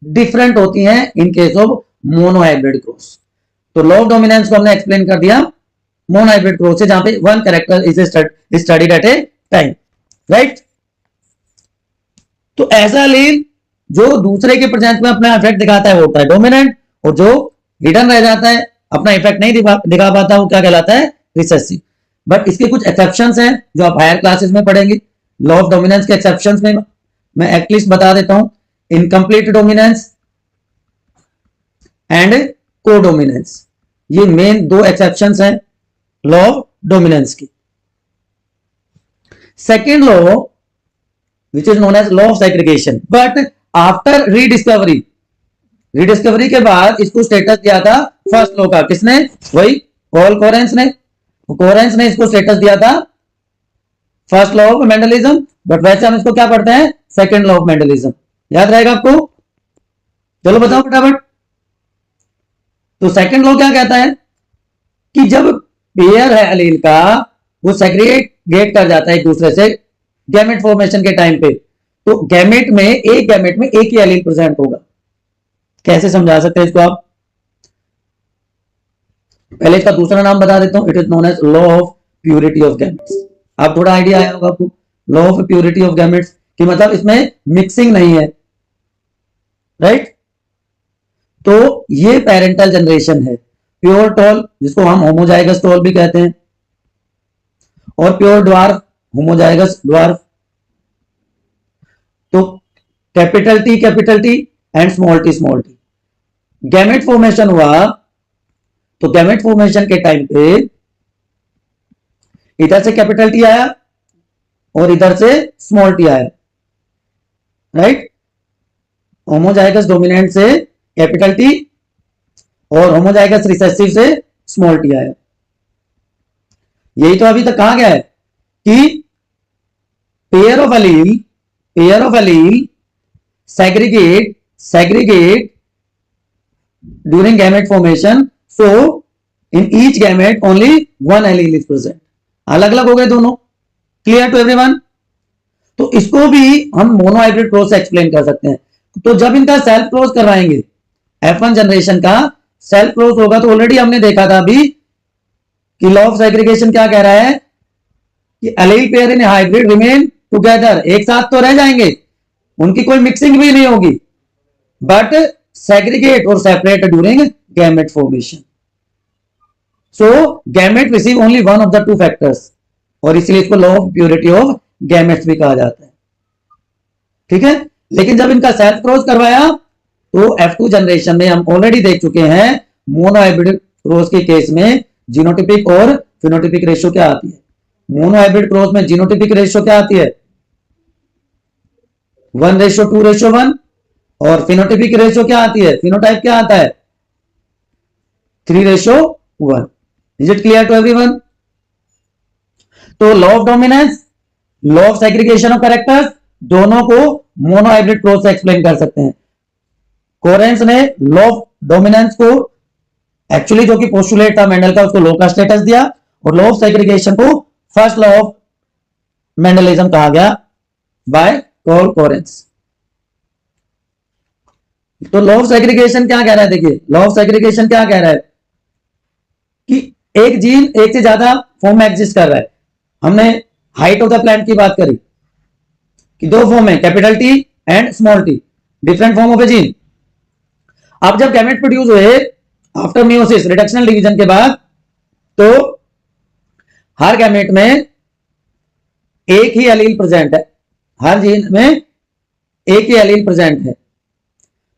डिफरेंट होती हैं in case of mono hybrid cross. तो लॉ ऑफ डोमिनेंस को हमने एक्सप्लेन कर दिया मोनो हाइब्रिड क्रॉस से, जहां पे one character is studied at a time, right? तो ऐसा एलील जो दूसरे के प्रेजेंस में अपना इफेक्ट दिखाता है वो होता है डोमिनेंट, और जो हिडन रह जाता है, अपना इफेक्ट नहीं दिखा पाता, वो क्या कहलाता है? रिसेसिव। बट इसके कुछ एक्सेप्शंस हैं जो आप हायर क्लासेस में पढ़ेंगे। लॉ ऑफ डोमिनेंस के एक्सेप्शंस में मैं एटलीस्ट बता देता हूं, इनकम्प्लीट डोमिनेंस एंड कोडोमिनेंस, ये मेन 2 एक्सेप्शंस हैं लॉ ऑफ डोमिनेंस की। Second law which is known as law of segregation, but after rediscovery के बाद इसको स्टेटस दिया था फर्स्ट लॉ का। किसने? वही पॉल कोरेंस ने। कोरेंस ने इसको स्टेटस दिया था first law of Mendelism, but वैसे हम इसको क्या पढ़ते हैं? Second law of Mendelism. याद रहेगा आपको? चलो बताओ फटाफट। तो सेकंड लॉ क्या कहता है? कि जब पेयर है एलील का, वो सेग्रीगेट कर जाता है एक दूसरे से गैमेट फॉर्मेशन के टाइम पे, तो गैमेट में एक ही एलील प्रेजेंट होगा। कैसे समझा सकते हैं इसको आप? पहले इसका दूसरा नाम बता देता हूं, it is known as law of purity of gametes. आप थोड़ा आइडिया आया होगा आपको law of purity of gametes कि मतलब इसमें मिक्सिंग नहीं है, राइट? तो ये पेरेंटल जनरेशन है। प्योर टॉल जिसको हम होमोजाइगस टॉल भी कहते हैं, और प्योर ड्वार्फ होमोजाइगस ड्वार्फ। तो capital T and small t. Gamete formation हुआ तो गैमेट फॉर्मेशन के टाइम पे इधर से कैपिटल टी आया और इधर से स्मॉल टी आया, राइट? होमोजाइगस डोमिनेंट से कैपिटल टी और होमोजाइगस रिसेसिव से स्मॉल टी आया। यही तो अभी तक कहा गया है कि pair of allele segregate during gamete formation, so in each gamete only one allele is present। अलग अलग हो गए दोनों। Clear to everyone? तो इसको भी हम मोनोहाइब्रिड क्रॉस से एक्सप्लेन कर सकते हैं। तो जब इनका सेल्फ क्लोज करवाएंगे, F1 जनरेशन का सेल्फ क्लोज होगा, तो ऑलरेडी हमने देखा था अभी कि लॉ ऑफ सेग्रीगेशन क्या कह रहा है कि allele pair in hybrid remain together, एक साथ तो रह जाएंगे, उनकी कोई मिक्सिंग भी नहीं होगी, बट सेग्रीगेट और separate during gamete formation. So gamete receive only one of the two factors, और इसलिए इसको law of purity of gametes भी कहा जाता है। ठीक है, लेकिन जब इनका सेल्फ क्रॉस करवाया तो F2 जनरेशन में हम ऑलरेडी देख चुके हैं मोनोहाइब्रिड क्रॉस के केस में जीनोटिपिक और फिनोटिपिक रेशियो क्या आती है। मोनोहाइब्रिड क्रॉस में जीनोटिपिक रेशियो क्या आती है? 1:2:1। और फिनोटिपिक रेशियो क्या आती है? फिनोटाइप क्या आता है? 3:1। Is it clear to everyone? तो law of dominance, law of segregation of characters, दोनों को मोनोहाइब्रिड क्रॉस से एक्सप्लेन कर सकते हैं। कोरेंस ने लॉ ऑफ डोमिनेंस को एक्चुअली जो कि पोस्टुलेट था मेंडल का, उसको लॉ का स्टेटस दिया, और लॉ ऑफ सेग्रीगेशन को फर्स्ट लॉ ऑफ मेंडलिज्म कहा गया बाय कार्ल कोरेंस। तो लॉ ऑफ सेग्रीगेशन क्या कह रहा है? देखिए, लॉ ऑफ सेग्रीगेशन क्या कह रहा है कि एक जीन एक से ज्यादा फॉर्म में एग्जिस्ट कर रहा है। हमने हाइट ऑफ द प्लांट की बात करी कि दो फॉर्म है, capital T and small T, different form of A gene. अब जब गैमेट प्रोड्यूस हुए आफ्टर मियोसिस, रिडक्शनल डिवीजन के बाद, तो हर गैमेट में एक ही एलील प्रेजेंट है, हर जीन में एक ही एलील प्रेजेंट है।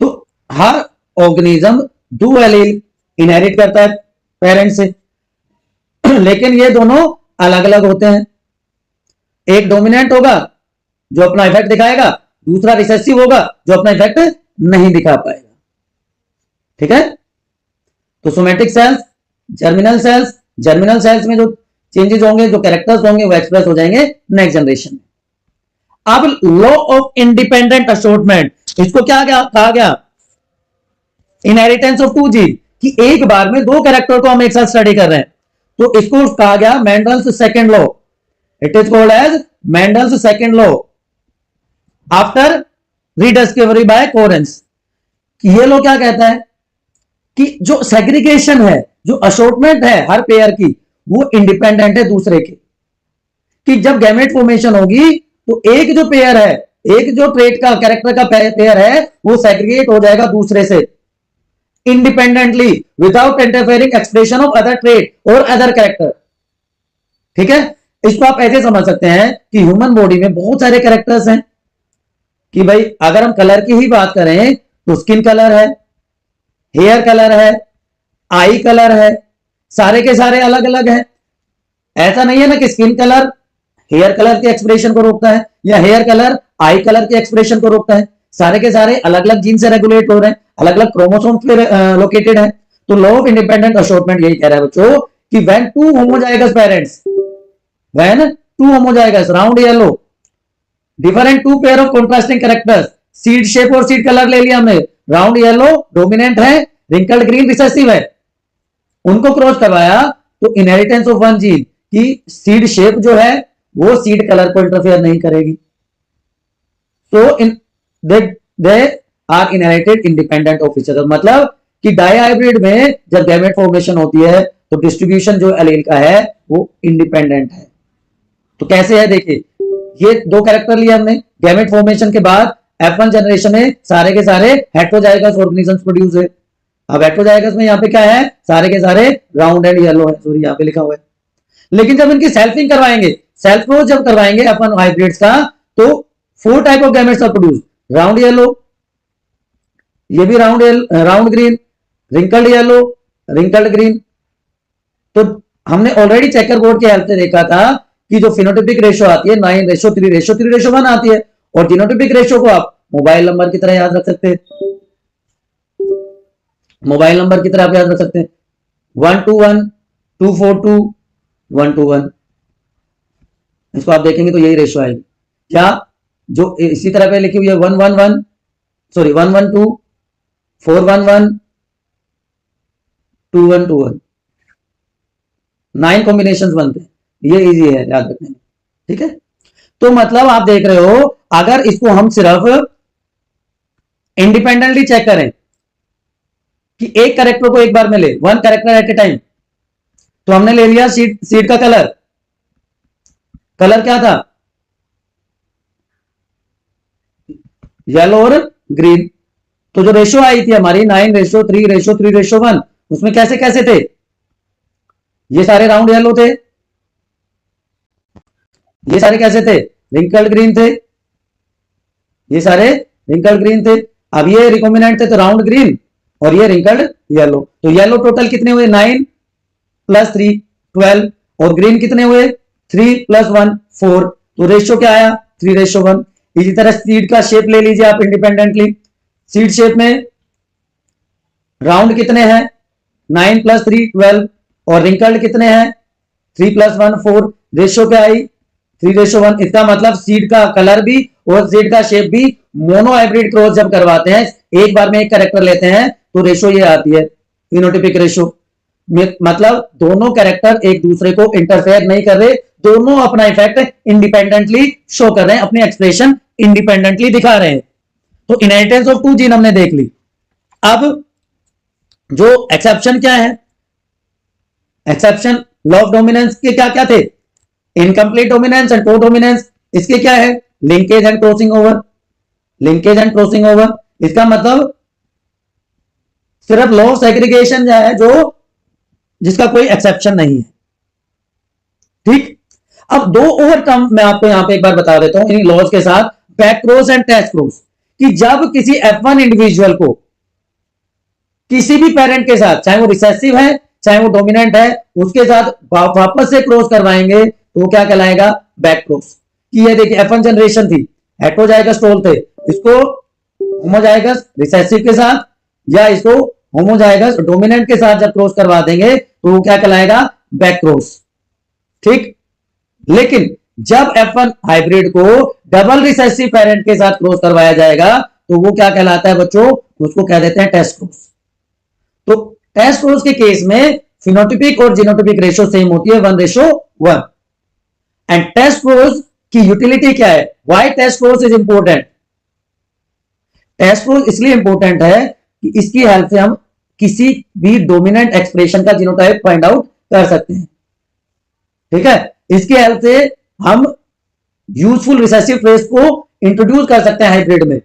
तो हर ऑर्गेनिज्म दो एलील इनहेरिट करता है पेरेंट से, लेकिन ये दोनों अलग अलग होते हैं। एक डोमिनेंट होगा जो अपना इफेक्ट दिखाएगा, दूसरा रिसेसिव होगा जो अपना इफेक्ट नहीं दिखा पाएगा। ठीक है, तो सोमेटिक सेल्स, जर्मिनल सेल्स में जो चेंजेस होंगे, जो कैरेक्टर्स होंगे, वो एक्सप्रेस हो जाएंगे नेक्स्ट जनरेशन में। अब लॉ ऑफ इंडिपेंडेंट असॉर्टमेंट, इसको क्या कहा गया? इनहेरिटेंस ऑफ टू जीन, कि एक बार में दो कैरेक्टर को हम एक साथ स्टडी कर रहे हैं, तो इसको कहा गया Mendel's second law. It is called as Mendel's second law after rediscovery by Correns. ये लॉ क्या कहता है कि जो सेग्रीगेशन है, जो असॉर्टमेंट है हर पेयर की, वो इंडिपेंडेंट है दूसरे के। कि जब गैमेट फॉर्मेशन होगी तो एक जो पेयर है, एक जो ट्रेट का कैरेक्टर का पेयर है, वो सेग्रीगेट हो जाएगा दूसरे से independently without interfering expression of other trait और अदर कैरेक्टर। ठीक है, इसको आप ऐसे समझ सकते हैं कि ह्यूमन बॉडी में बहुत सारे कैरेक्टर्स हैं, कि भाई अगर हम कलर की ही बात करें तो स्किन कलर है, हेयर कलर है, आई कलर है, सारे के सारे अलग अलग हैं। ऐसा नहीं है ना कि स्किन कलर हेयर कलर के एक्सप्रेशन को रोकता है, या हेयर कलर आई कलर के एक्सप्रेशन को रोकता है। सारे के सारे अलग अलग जीन से रेगुलेट हो रहे हैं, अलग अलग क्रोमोसोम्स पे लोकेटेड है। तो लॉ ऑफ इंडिपेंडेंट असॉर्टमेंट यही कह रहा है बच्चों कि when two homozygous parents, when two homozygous round yellow different two pair of contrasting characters, seed shape और सीड कलर ले लिया हमने, राउंड येलो डोमिनेंट है, रिंकल्ड ग्रीन रिसेसिव है, उनको क्रॉस करवाया तो इनहेरिटेंस ऑफ वन जीन की सीड शेप जो है वो सीड कलर को इंटरफेयर नहीं करेगी। So in they are inherited independent of each other. मतलब कि डायहाइब्रिड में जब गैमेट फॉर्मेशन होती है तो डिस्ट्रीब्यूशन जो एलील का है वो इंडिपेंडेंट है। तो कैसे है देखिए, ये दो कैरेक्टर लिए हमने, गैमेट फॉर्मेशन के बाद F1 जनरेशन में सारे के सारे हेटेरोजाइगस ऑर्गेनिजम्स प्रोड्यूस है। अब हेटेरोजाइगस में यहाँ पे क्या है, सारे के सारे राउंड एंड येलो है, सॉरी यहाँ पे लिखा हुआ है। लेकिन जब इनकी सेल्फिंग करवाएंगे, सेल्फ क्रोस जब करवाएंगे F1 हाइब्रिड्स का, तो 4 type of gametes are produce, round yellow, ये भी round green, wrinkled yellow, wrinkled green. तो हमने ऑलरेडी चेकर बोर्ड की हेल्प से देखा था कि जो फिनोटिपिक रेशियो आती है 9:3:1 आती है, और जीनोटिपिक रेशियो को आप मोबाइल नंबर की तरह याद रख सकते हैं। मोबाइल नंबर की तरह आप याद रख सकते हैं 121 242 121, इसको आप देखेंगे तो यही रेशियो आएगी। क्या जो इसी तरह पे लिखी हुई है 111 सॉरी 112 411 2121, 9 कॉम्बिनेशन बनते हैं, ये इजी है याद रखने में। ठीक है, तो मतलब आप देख रहे हो अगर इसको हम सिर्फ इंडिपेंडेंटली चेक करें कि एक कैरेक्टर को एक बार में ले, one character eight a time, तो हमने ले लिया सीट का कलर क्या था, येलो और ग्रीन। तो जो रेशियो आई थी हमारी 9:3:3:1, उसमें कैसे कैसे थे, ये सारे राउंड येलो थे, ये सारे कैसे थे, रिंकल्ड ग्रीन थे, ये सारे रिंकल्ड ग्रीन थे। अब ये रिकॉम्बिनेंट थे तो राउंड ग्रीन और ये रिंकल्ड येलो। तो येलो टोटल कितने हुए 9 + 3 12, और ग्रीन कितने हुए 3 + 1 4। तो रेशियो क्या आया 3:1। इसी तरह सीड का शेप ले लीजिए आप इंडिपेंडेंटली, सीड शेप में राउंड कितने हैं 9 + 3 12, और रिंकल्ड कितने हैं 3 + 1 4। रेशियो क्या आई 3:1। इसका मतलब सीड का कलर भी और सीड का शेप भी, मोनो हाइब्रिड क्रॉस जब करवाते हैं एक बार में एक कैरेक्टर लेते हैं तो रेशियो ये आती है फिनोटाइपिक रेशियो। मतलब दोनों कैरेक्टर एक दूसरे को इंटरफेयर नहीं कर रहे, दोनों अपना इफेक्ट इंडिपेंडेंटली शो कर रहे हैं, अपने एक्सप्रेशन इंडिपेंडेंटली दिखा रहे हैं। तो इनहेरिटेंस ऑफ 2 जीन हमने देख ली। अब जो एक्सेप्शन क्या है, एक्सेप्शन लॉ ऑफ डोमिनेंस के क्या क्या थे, इनकम्प्लीट डोमिनेंस एंड कोडोमिनेंस। इसके क्या है linkage and crossing over, linkage and crossing over. इसका मतलब सिर्फ लॉ ऑफ सेग्रीगेशन है जो जिसका कोई एक्सेप्शन नहीं है। ठीक, अब 2 और टर्म मैं आपको यहां पे एक बार बता देता हूं इन लॉज के साथ, back cross and test cross, कि जब किसी F1 इंडिविजुअल को किसी भी पेरेंट के साथ, चाहे वो रिसेसिव है चाहे वो डोमिनेंट है, उसके साथ वापस से क्रॉस करवाएंगे तो वो क्या कहलाएगा बैक क्रॉस। कि ये देखिए F1 जनरेशन थी, हेटेरोजाइगस टोल थे, इसको होमोजाइगस रिसेसिव के साथ या इसको होमोजाइगस डोमिनेंट के साथ जब क्रॉस करवा देंगे तो वो क्या कहलाएगा बैक क्रॉस। ठीक, लेकिन जब F1 हाइब्रिड को डबल रिसेसिव पेरेंट के साथ क्रॉस करवाया जाएगा तो वो क्या कहलाता है बच्चों, उसको कह देते हैं टेस्ट क्रॉस। तो टेस्ट क्रॉस के केस में फिनोटाइपिक और जीनोटाइपिक रेशियो सेम होती है 1:1। एंड टेस्ट क्रॉस की यूटिलिटी क्या है, why test cross is important. Test cross इसलिए इंपॉर्टेंट है कि इसकी हेल्प से हम किसी भी डोमिनेंट एक्सप्रेशन का जीनोटाइप फाइंड आउट कर सकते हैं। ठीक है, इसकी हेल्प से हम यूजफुल रिसेसिव ट्रेस को इंट्रोड्यूस कर सकते हैं हाइब्रिड में,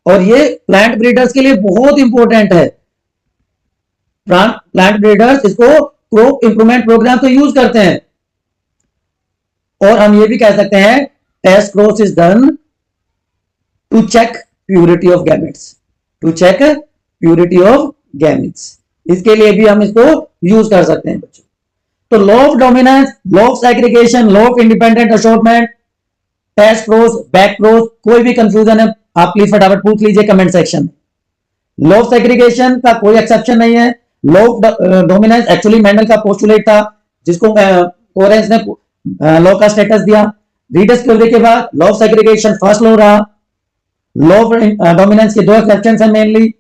और ये प्लांट ब्रीडर्स के लिए बहुत इंपॉर्टेंट है। प्लांट ब्रीडर्स इसको क्रॉप इंप्रूवमेंट प्रोग्राम तो यूज करते हैं। और हम ये भी कह सकते हैं test cross is done to check purity of gametes, to check purity of gametes, इसके लिए भी हम इसको यूज कर सकते हैं बच्चों। तो law of dominance, law of segregation, law of independent assortment, test cross, back cross, कोई भी कंफ्यूजन है आप प्लीज फटाफट पूछ लीजिए कमेंट सेक्शन में। लॉ ऑफ सेग्रीगेशन का कोई एक्सेप्शन नहीं है। Law of dominance actually Mendel का पोस्टुलेट था जिसको कोरेंस ने लॉ का स्टेटस दिया। रीडिस्कवरी के बाद law of segregation first law रहा। लॉ ऑफ डोमिनेंस के 2 एक्सेप्शंस हैं मेनली,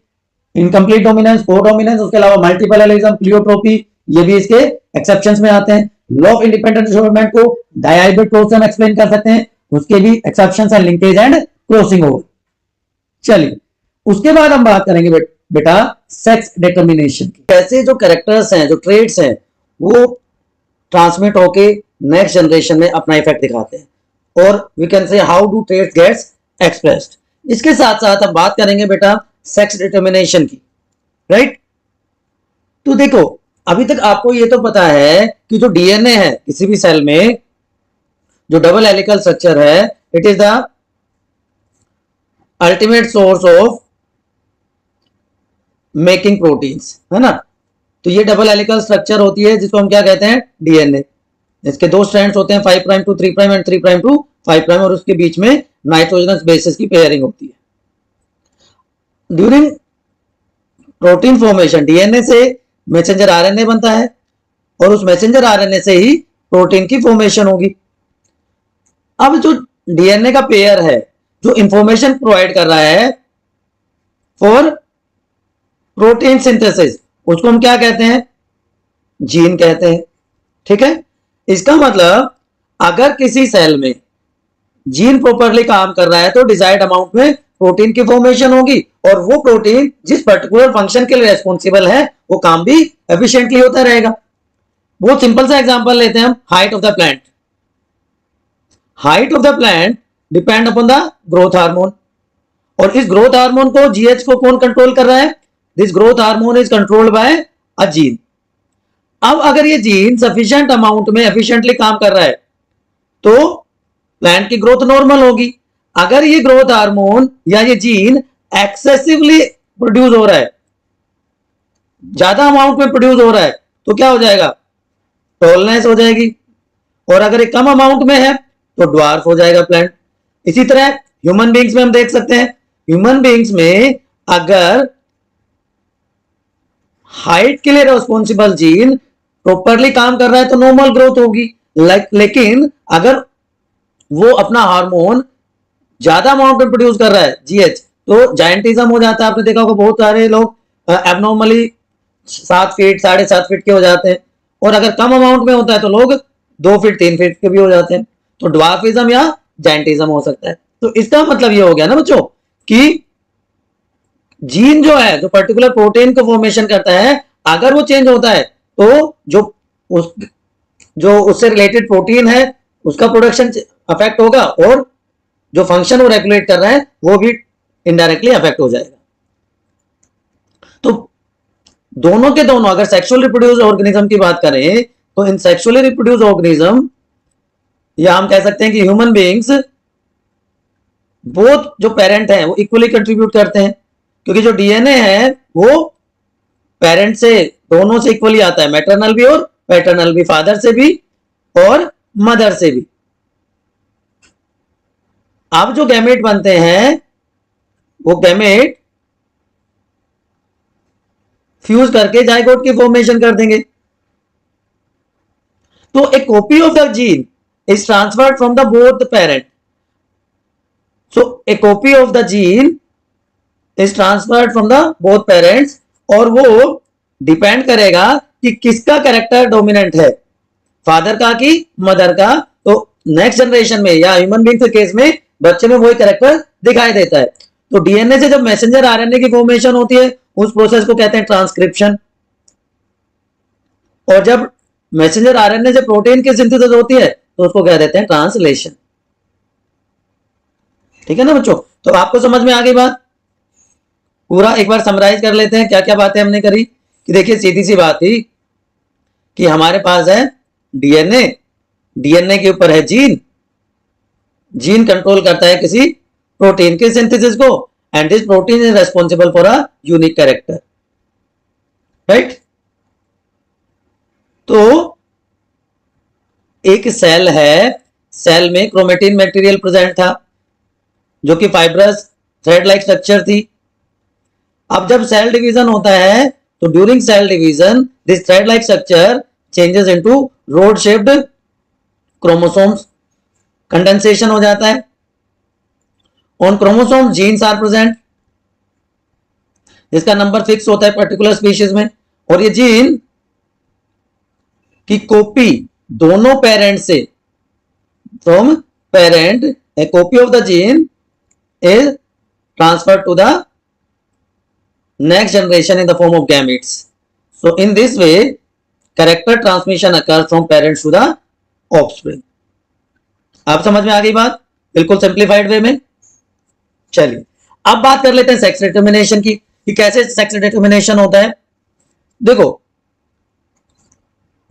इनकम्प्लीट डोमिनेंस, कोडोमिनेंस, उसके अलावा मल्टीपल एलिज्म, प्लियोट्रोपी, ये भी इसके एक्सेप्शंस में आते हैं। लॉ ऑफ इंडिपेंडेंट असॉर्टमेंट को डायहाइब्रिड क्रॉस से हम एक्सप्लेन कर सकते हैं, उसके भी एक्सेप्शंस हैं, लिंकेज एंड क्रॉसिंग ओवर। चलिए उसके बाद हम बात करेंगे बेटा सेक्स डिटर्मिनेशन की। कैसे जो कैरेक्टर्स हैं, जो ट्रेड्स हैं, वो ट्रांसमिट होके नेक्स्ट जनरेशन में अपना इफेक्ट दिखाते हैं, और we can say how do traits gets expressed. इसके साथ साथ हम बात करेंगे बेटा सेक्स डिटर्मिनेशन की, राइट। तो देखो अभी तक आपको ये तो पता है कि जो डीएनए है किसी भी सेल में, जो डबल हेलिकल स्ट्रक्चर है, it is the ultimate source of making proteins, है ना। तो ये डबल हेलिकल स्ट्रक्चर होती है जिसको हम क्या कहते हैं डीएनए। इसके 2 स्ट्रैंड्स होते हैं 5 prime to 3 prime and 3 prime to 5 prime, और उसके बीच में नाइट्रोजनस बेसिस की पेयरिंग होती है। ड्यूरिंग प्रोटीन फॉर्मेशन, डीएनए से मैसेंजर आरएनए बनता है और उस मैसेंजर आरएनए से ही प्रोटीन की फॉर्मेशन होगी। अब जो डीएनए का पेयर है जो इंफॉर्मेशन प्रोवाइड कर रहा है फॉर प्रोटीन सिंथेसिस, उसको हम क्या कहते हैं? जीन कहते हैं। ठीक है, इसका मतलब अगर किसी सेल में जीन प्रॉपरली काम कर रहा है तो डिजायर्ड अमाउंट में प्रोटीन की फॉर्मेशन होगी और वो प्रोटीन जिस पर्टिकुलर फंक्शन के लिए रेस्पॉन्सिबल है वो काम भी एफिशिएंटली होता रहेगा। बहुत सिंपल सा एग्जांपल लेते हैं हम, height of the plant. Height of the plant depend upon the growth hormone, और इस ग्रोथ हार्मोन को, जीएच को कौन कंट्रोल कर रहा है? This growth hormone is controlled by a gene. अब अगर ये जीन सफिशिएंट अमाउंट में एफिशिएंटली काम कर रहा है तो प्लांट की ग्रोथ नॉर्मल होगी। अगर ये ग्रोथ हार्मोन या ये जीन एक्सेसिवली प्रोड्यूस हो रहा है, ज्यादा अमाउंट में प्रोड्यूस हो रहा है, तो क्या हो जाएगा? टॉलनेस हो जाएगी। और अगर ये कम अमाउंट में है तो ड्वार्फ हो जाएगा प्लांट। इसी तरह ह्यूमन बींग्स में हम देख सकते हैं, ह्यूमन बींग्स में अगर हाइट के लिए रिस्पॉन्सिबल जीन प्रॉपरली काम कर रहा है तो नॉर्मल ग्रोथ होगी। लेकिन अगर वो अपना हार्मोन ज्यादा अमाउंट में प्रोड्यूस कर रहा है, जीएच, तो जायंटिज्म हो जाता है। आपने देखा होगा बहुत सारे लोग एबनॉर्मली 7 फीट 7.5 फीट के हो जाते हैं, और अगर कम अमाउंट में होता है तो लोग 2 फीट 3 फीट के भी हो जाते हैं। तो ड्वार्फिज्म या जायंटिज्म हो सकता है। तो इसका मतलब ये हो गया ना बच्चों कि जीन जो है, जो पर्टिकुलर प्रोटीन को फॉर्मेशन करता है, अगर वो चेंज होता है तो जो उससे रिलेटेड प्रोटीन है उसका प्रोडक्शन अफेक्ट होगा, और जो फंक्शन वो रेगुलेट कर रहा है वो भी इनडायरेक्टली अफेक्ट हो जाएगा। तो दोनों के दोनों, अगर सेक्सुअल रिप्रोड्यूस ऑर्गेनिज्म की बात करें तो इन सेक्सुअली रिप्रोड्यूस ऑर्गेनिज्म, या हम कह सकते हैं कि ह्यूमन बीइंग्स, बोथ जो पेरेंट हैं वो इक्वली कंट्रीब्यूट करते हैं, क्योंकि जो डीएनए है वो पेरेंट से, दोनों से इक्वली आता है, मैटरनल भी और पैटर्नल भी, फादर से भी और मदर से भी। अब जो गैमेट बनते हैं वो गैमेट फ्यूज करके जाइगोट की फॉर्मेशन कर देंगे। तो ए copy of the gene is transferred from the both parent. So A copy of the gene is transferred from the both parents, और वो डिपेंड करेगा कि किसका कैरेक्टर डोमिनेंट है, फादर का कि मदर का। तो नेक्स्ट जनरेशन में या ह्यूमन बीइंग के केस में बच्चे में वही कैरेक्टर दिखाई देता है। तो डीएनए से जब मैसेंजर आरएनए की फॉर्मेशन होती है उस प्रोसेस को कहते हैं ट्रांसक्रिप्शन, और जब मैसेंजर आरएनए से प्रोटीन की सिंथेसिस होती है तो उसको कह देते हैं ट्रांसलेशन। ठीक है ना बच्चों? तो आपको समझ में आ गई बात? पूरा एक बार समराइज कर लेते हैं क्या क्या बातें हमने करी। कि देखिए सीधी सी बात थी कि हमारे पास है डीएनए, डीएनए के ऊपर है जीन, जीन कंट्रोल करता है किसी प्रोटीन के सिंथेसिस को, and this protein is responsible for a unique character, right? तो एक सेल है, सेल में क्रोमेटिन मटेरियल प्रेजेंट था जो कि फाइब्रस थ्रेड लाइक स्ट्रक्चर थी। अब जब सेल डिवीजन होता है तो during cell division this thread like structure changes into rod shaped chromosomes, condensation हो जाता है। On chromosome genes are present, जिसका नंबर फिक्स होता है पर्टिकुलर स्पीशीज में, और ये जीन की कॉपी दोनों पेरेंट से, from parent a copy of the gene is transferred to the next generation in the form of gametes. So in this way character transmission occurs from parents to the offspring. आप समझ में आ गई बात? बिल्कुल simplified वे में। चलिए अब बात कर लेते हैं सेक्स डिटर्मिनेशन की, कि कैसे सेक्स डिटर्मिनेशन होता है। देखो,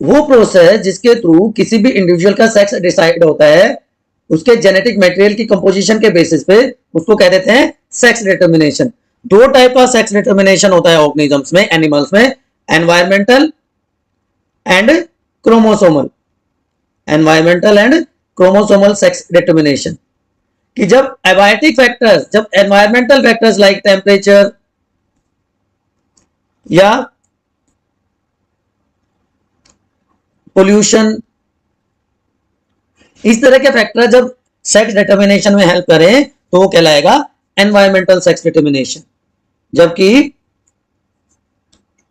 वो प्रोसेस जिसके थ्रू किसी भी इंडिविजुअल का सेक्स डिसाइड होता है, उसके जेनेटिक मटेरियल की कंपोजिशन के बेसिस पे उसको कह देते हैं सेक्स डिटर्मिनेशन। दो टाइप का सेक्स डिटर्मिनेशन होता है ऑर्गेनिजम्स में, एनिमल्स में, environmental and chromosomal. Environmental and chromosomal sex determination, कि जब एबायोटिक फैक्टर्स, जब एनवायरमेंटल फैक्टर्स लाइक टेम्परेचर, या पोल्यूशन, इस तरह के फैक्टर जब सेक्स डिटर्मिनेशन में हेल्प करें तो वो कहलाएगा एनवायरमेंटल सेक्स डिटर्मिनेशन। जबकि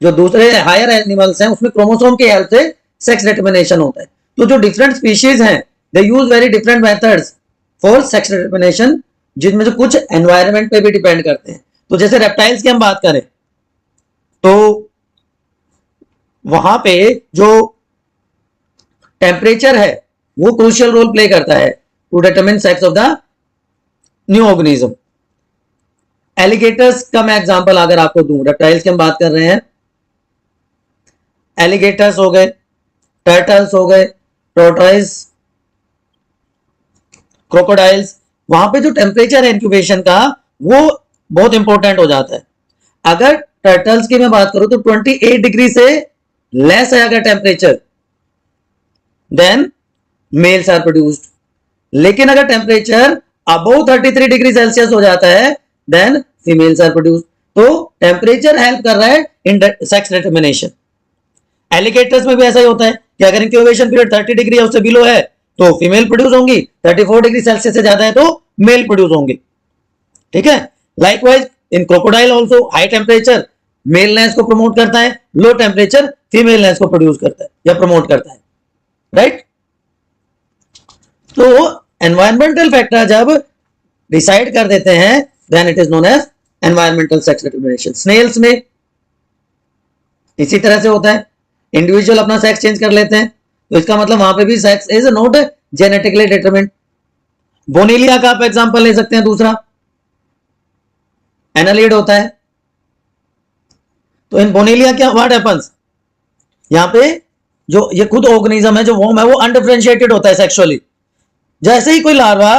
जो दूसरे हायर एनिमल्स हैं उसमें क्रोमोसोम की हेल्प से सेक्स डिटर्मिनेशन होता है। तो जो डिफरेंट स्पीशीज हैं they use very different methods for sex determination, जिनमें से कुछ एनवायरमेंट पे भी डिपेंड करते हैं। तो जैसे रेप्टाइल्स की हम बात करें तो वहां पे जो टेम्परेचर है वो क्रूशियल रोल प्ले करता है to determine sex of the new organism. Alligators का मैं एग्जांपल अगर आपको दूं, रेप्टाइल्स की हम बात कर रहे हैं, एलिगेटर्स हो गए, टर्टल्स हो गए, टोर्टॉइस, क्रोकोडाइल्स, वहां पे जो टेम्परेचर है इंक्यूबेशन का वो बहुत इंपॉर्टेंट हो जाता है। अगर टर्टल्स की मैं बात करूं तो 28 डिग्री से लेस है अगर temperature, then males are produced. लेकिन अगर टेम्परेचर अबव 33 डिग्री सेल्सियस हो जाता है देन फीमेल्स आर प्रोड्यूस्ड। तो टेम्परेचर हेल्प कर रहा है इन सेक्स डिटर्मिनेशन। एलिगेटर्स में भी ऐसा ही होता है कि अगर इंक्यूबेशन पीरियड 30 डिग्री या उससे बिलो है तो फीमेल प्रोड्यूस होंगी, 34 डिग्री सेल्सियस से ज्यादा है तो मेल प्रोड्यूस होंगे। ठीक है, likewise in crocodile also high temperature maleness को प्रमोट करता है, लो टेम्परेचर फीमेलनेस को प्रोड्यूस करता है या प्रमोट करता है, राइट। तो एनवायरमेंटल फैक्टर जब डिसाइड कर देते हैं then it is known as environmental sex determination. Snails में इसी तरह से होता है, इंडिविजुअल अपना सेक्स चेंज कर लेते हैं तो इसका मतलब वहां पे भी sex is not genetically determined. Bonellia का आप एग्जांपल ले सकते हैं, दूसरा एनालिड होता है। तो इन बोनेलिया क्या व्हाट हैपेंस, यहां पे जो ये खुद ऑर्गेनिज्म है जो वोम है वो अनडिफरेंशिएटेड होता है सेक्सुअली। जैसे ही कोई लार्वा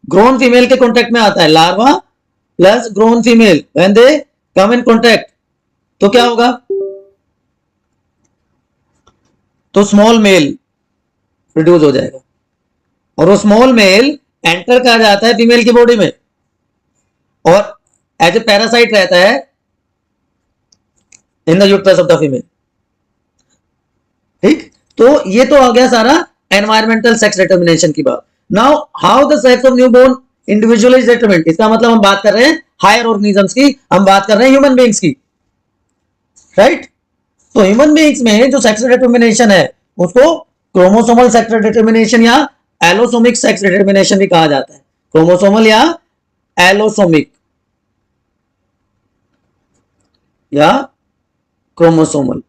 ग्रोन फीमेल के कांटेक्ट में आता है, larva plus grown female when they come in contact, तो क्या होगा, तो स्मॉल मेल प्रोड्यूस हो जाएगा और वो स्मॉल मेल एंटर कर जाता है फीमेल की बॉडी में और एज ए पैरासाइट रहता है in the uterus of the female. ठीक, तो ये तो आ गया सारा एनवायरमेंटल सेक्स डिटर्मिनेशन की बात। Now how the sex of newborn individual is determined, इसका मतलब हम बात कर रहे हैं हायर ऑर्गेनिजम्स की, हम बात कर रहे हैं ह्यूमन बीइंग्स की, राइट। तो ह्यूमन बीइंग्स में जो सेक्स डिटर्मिनेशन है उसको क्रोमोसोमल सेक्स डिटर्मिनेशन या एलोसोमिक सेक्स डिटर्मिनेशन भी कहा जाता है। क्रोमोसोमल या एलोसोमिक या क्रोमोसोमल,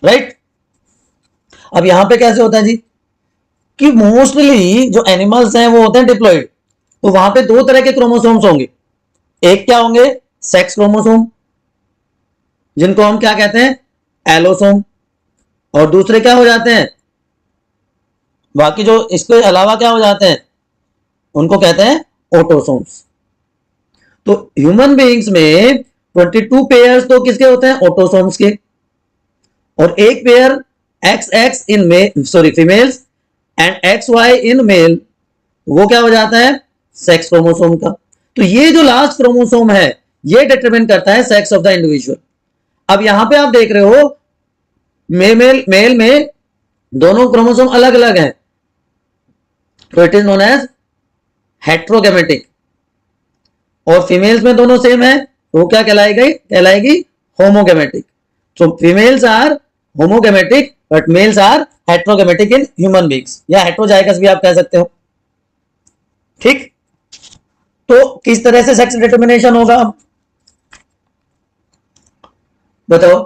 राइट। अब यहां पे कैसे होता है जी कि मोस्टली जो एनिमल्स हैं वो होते हैं डिप्लॉइड, तो वहां पे दो तरह के क्रोमोसोम्स होंगे। एक क्या होंगे, सेक्स क्रोमोसोम जिनको हम क्या कहते हैं एलोसोम, और दूसरे क्या हो जाते हैं, बाकी जो इसके अलावा क्या हो जाते हैं उनको कहते हैं ऑटोसोम्स। तो ह्यूमन बीइंग्स में 22 पेयर्स तो किसके होते हैं, ऑटोसोम्स के, और एक pair XX in females and XY in male, वो क्या हो जाता है सेक्स क्रोमोसोम का। तो ये जो लास्ट क्रोमोसोम है ये डिटरमिन करता है सेक्स ऑफ द इंडिविजुअल। अब यहां पे आप देख रहे हो मेल में दोनों क्रोमोसोम अलग अलग हैं, तो it is known as heterogametic, और फीमेल्स में दोनों सेम है तो वो क्या कहलाएगी homogametic. So females are homogametic but males are heterogametic in human beings, या हेट्रोजाइगस भी आप कह सकते हो। ठीक, तो किस तरह से सेक्स डिटर्मिनेशन होगा बताओ।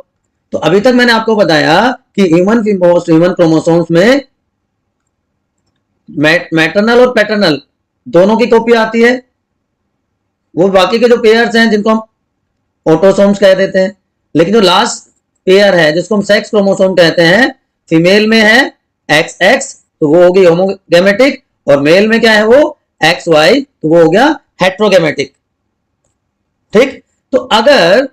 तो अभी तक मैंने आपको बताया कि ह्यूमन क्रोमोसोम्स में मैटरनल और पैटर्नल दोनों की कॉपी आती है, वो बाकी के जो पेयर्स हैं जिनको हम ऑटोसोम्स कह देते हैं। लेकिन जो लास्ट पेयर है जिसको हम सेक्स क्रोमोसोम कहते हैं, फीमेल में है XX तो वो होगी होमोगेमेटिक, और मेल में क्या है वो XY तो वो हो गया हेट्रोगेमेटिक। ठीक, तो अगर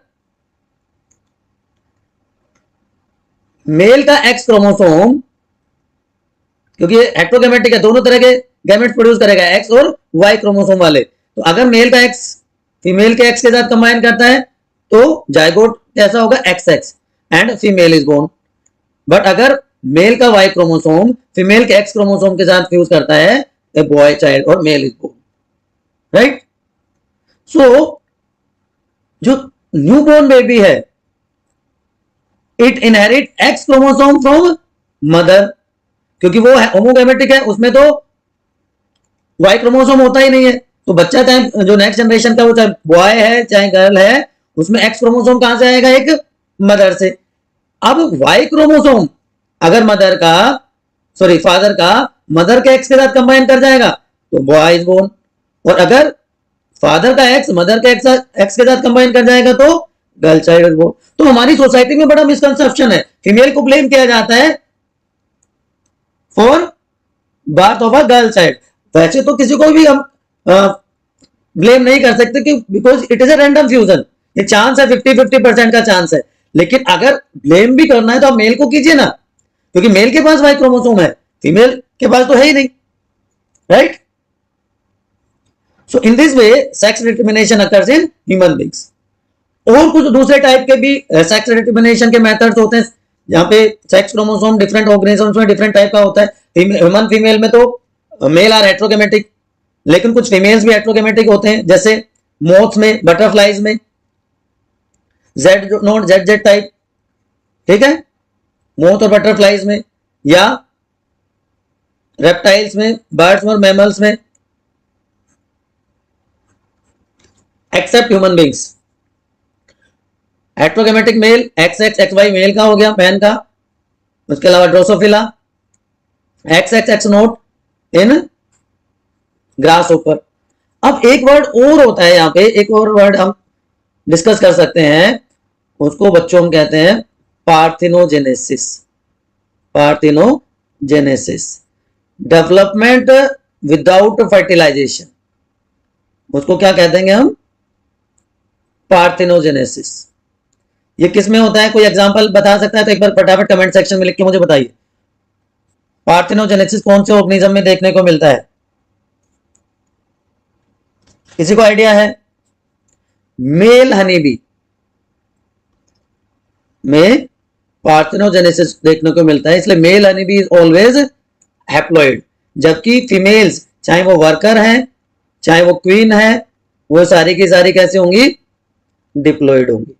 मेल का X क्रोमोसोम, क्योंकि हेट्रोगेमेटिक है दोनों तरह के गैमेट्स प्रोड्यूस करेगा X और Y क्रोमोसोम वाले, तो अगर मेल का X फीमेल के X के साथ कंबाइन करता है तो जाइगोट कैसा होगा, XX and female is born. But अगर मेल का वाई क्रोमोसोम फीमेल के एक्स क्रोमोसोम के साथ फ्यूज करता है, ए बॉय चाइल्ड और male is born, right. So जो न्यूबॉर्न बेबी है, it inherit X chromosome from mother, क्योंकि वो है होमोगैमेटिक है, उसमें तो वाई क्रोमोसोम होता ही नहीं है। तो बच्चा चाहे जो नेक्स्ट जनरेशन का, वो चाहे बॉय है चाहे गर्ल है, उसमें एक्स क्रोमोसोम कहां से आएगा, एक मदर से। अब वाई क्रोमोसोम अगर मदर का, सॉरी फादर का मदर के एक्स के साथ कंबाइन कर जाएगा तो बॉय इज बोर्न, और अगर फादर का एक्स मदर के एक्स के साथ कंबाइन कर जाएगा तो गर्ल चाइल्ड इज बोर्न। तो हमारी सोसाइटी में बड़ा मिसकंसेप्शन है, फीमेल को ब्लेम किया जाता है for birth of a girl child. वैसे तो किसी को भी हम ब्लेम नहीं कर सकते कि because it is a random fusion, ये चांस है 50-50% का चांस है। लेकिन अगर ब्लेम भी करना है तो आप मेल को कीजिए ना, क्योंकि मेल के पास वाई क्रोमोसोम है, फीमेल के पास तो है ही नहीं, right. So in this way sex determination occurs in human beings. और कुछ दूसरे टाइप के भी सेक्स डिटर्मिनेशन के मेथड्स होते हैं, जहां पे सेक्स क्रोमोसोम डिफरेंट ऑर्गेनिजम्स में डिफरेंट टाइप का होता है। ह्यूमन फीमेल में तो मेल आर हेट्रोगेमेटिक, लेकिन कुछ फीमेल्स भी हेट्रोगेमेटिक होते हैं, जैसे मोथ्स में, बटरफ्लाइज में Z note Z Z type, ठीक है, मोथ और बटरफ्लाइज में, या रेप्टाइल्स में, बर्ड्स में और मैमल्स में, except human beings. Heterogametic male XX XY male का हो गया, मैन का। उसके अलावा Drosophila, XX not in grasshopper. अब एक वर्ड और होता है यहाँ पे, एक और वर्ड हम डिस्कस कर सकते हैं, उसको बच्चों हम कहते हैं parthenogenesis. Parthenogenesis, development without fertilization, उसको क्या कह देंगे हम, पार्थिनोजेनेसिस। ये किस में होता है, कोई एग्जांपल बता सकता है तो एक बार फटाफट कमेंट सेक्शन में लिख के मुझे बताइए, पार्थिनोजेनेसिस कौन से ऑर्गेनिज्म में देखने को मिलता है, किसी को आइडिया है? मेल हनी बी में पार्थिनोजेनेसिस देखने को मिलता है, इसलिए male honey bee is always haploid, जबकि फीमेल्स चाहे वो वर्कर हैं चाहे वो क्वीन है, वो सारी की सारी कैसे होंगी, डिप्लॉइड होंगी।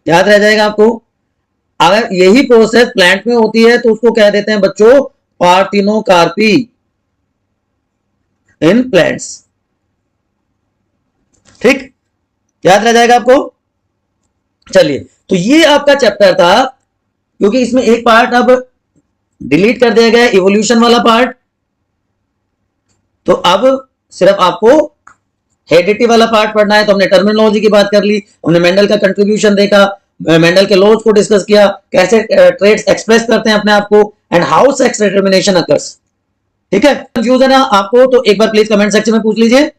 याद रह जाएगा आपको। अगर यही प्रोसेस प्लांट में होती है तो उसको कह देते हैं बच्चों पार्थिनोकार्पी इन प्लांट्स, ठीक, याद रह जाएगा आपको। चलिए, तो ये आपका चैप्टर था, क्योंकि इसमें एक पार्ट अब डिलीट कर दिया गया, इवोल्यूशन वाला पार्ट। तो अब सिर्फ आपको हेरिडिटी वाला पार्ट पढ़ना है। तो हमने टर्मिनोलॉजी की बात कर ली, हमने मेंडल का कंट्रीब्यूशन देखा, मेंडल के लॉज को डिस्कस किया, कैसे ट्रेड्स एक्सप्रेस करते हैं अपने आप को, and how sex determination occurs. ठीक है, कंफ्यूजन है आपको तो एक बार प्लीज कमेंट सेक्शन में पूछ लीजिए।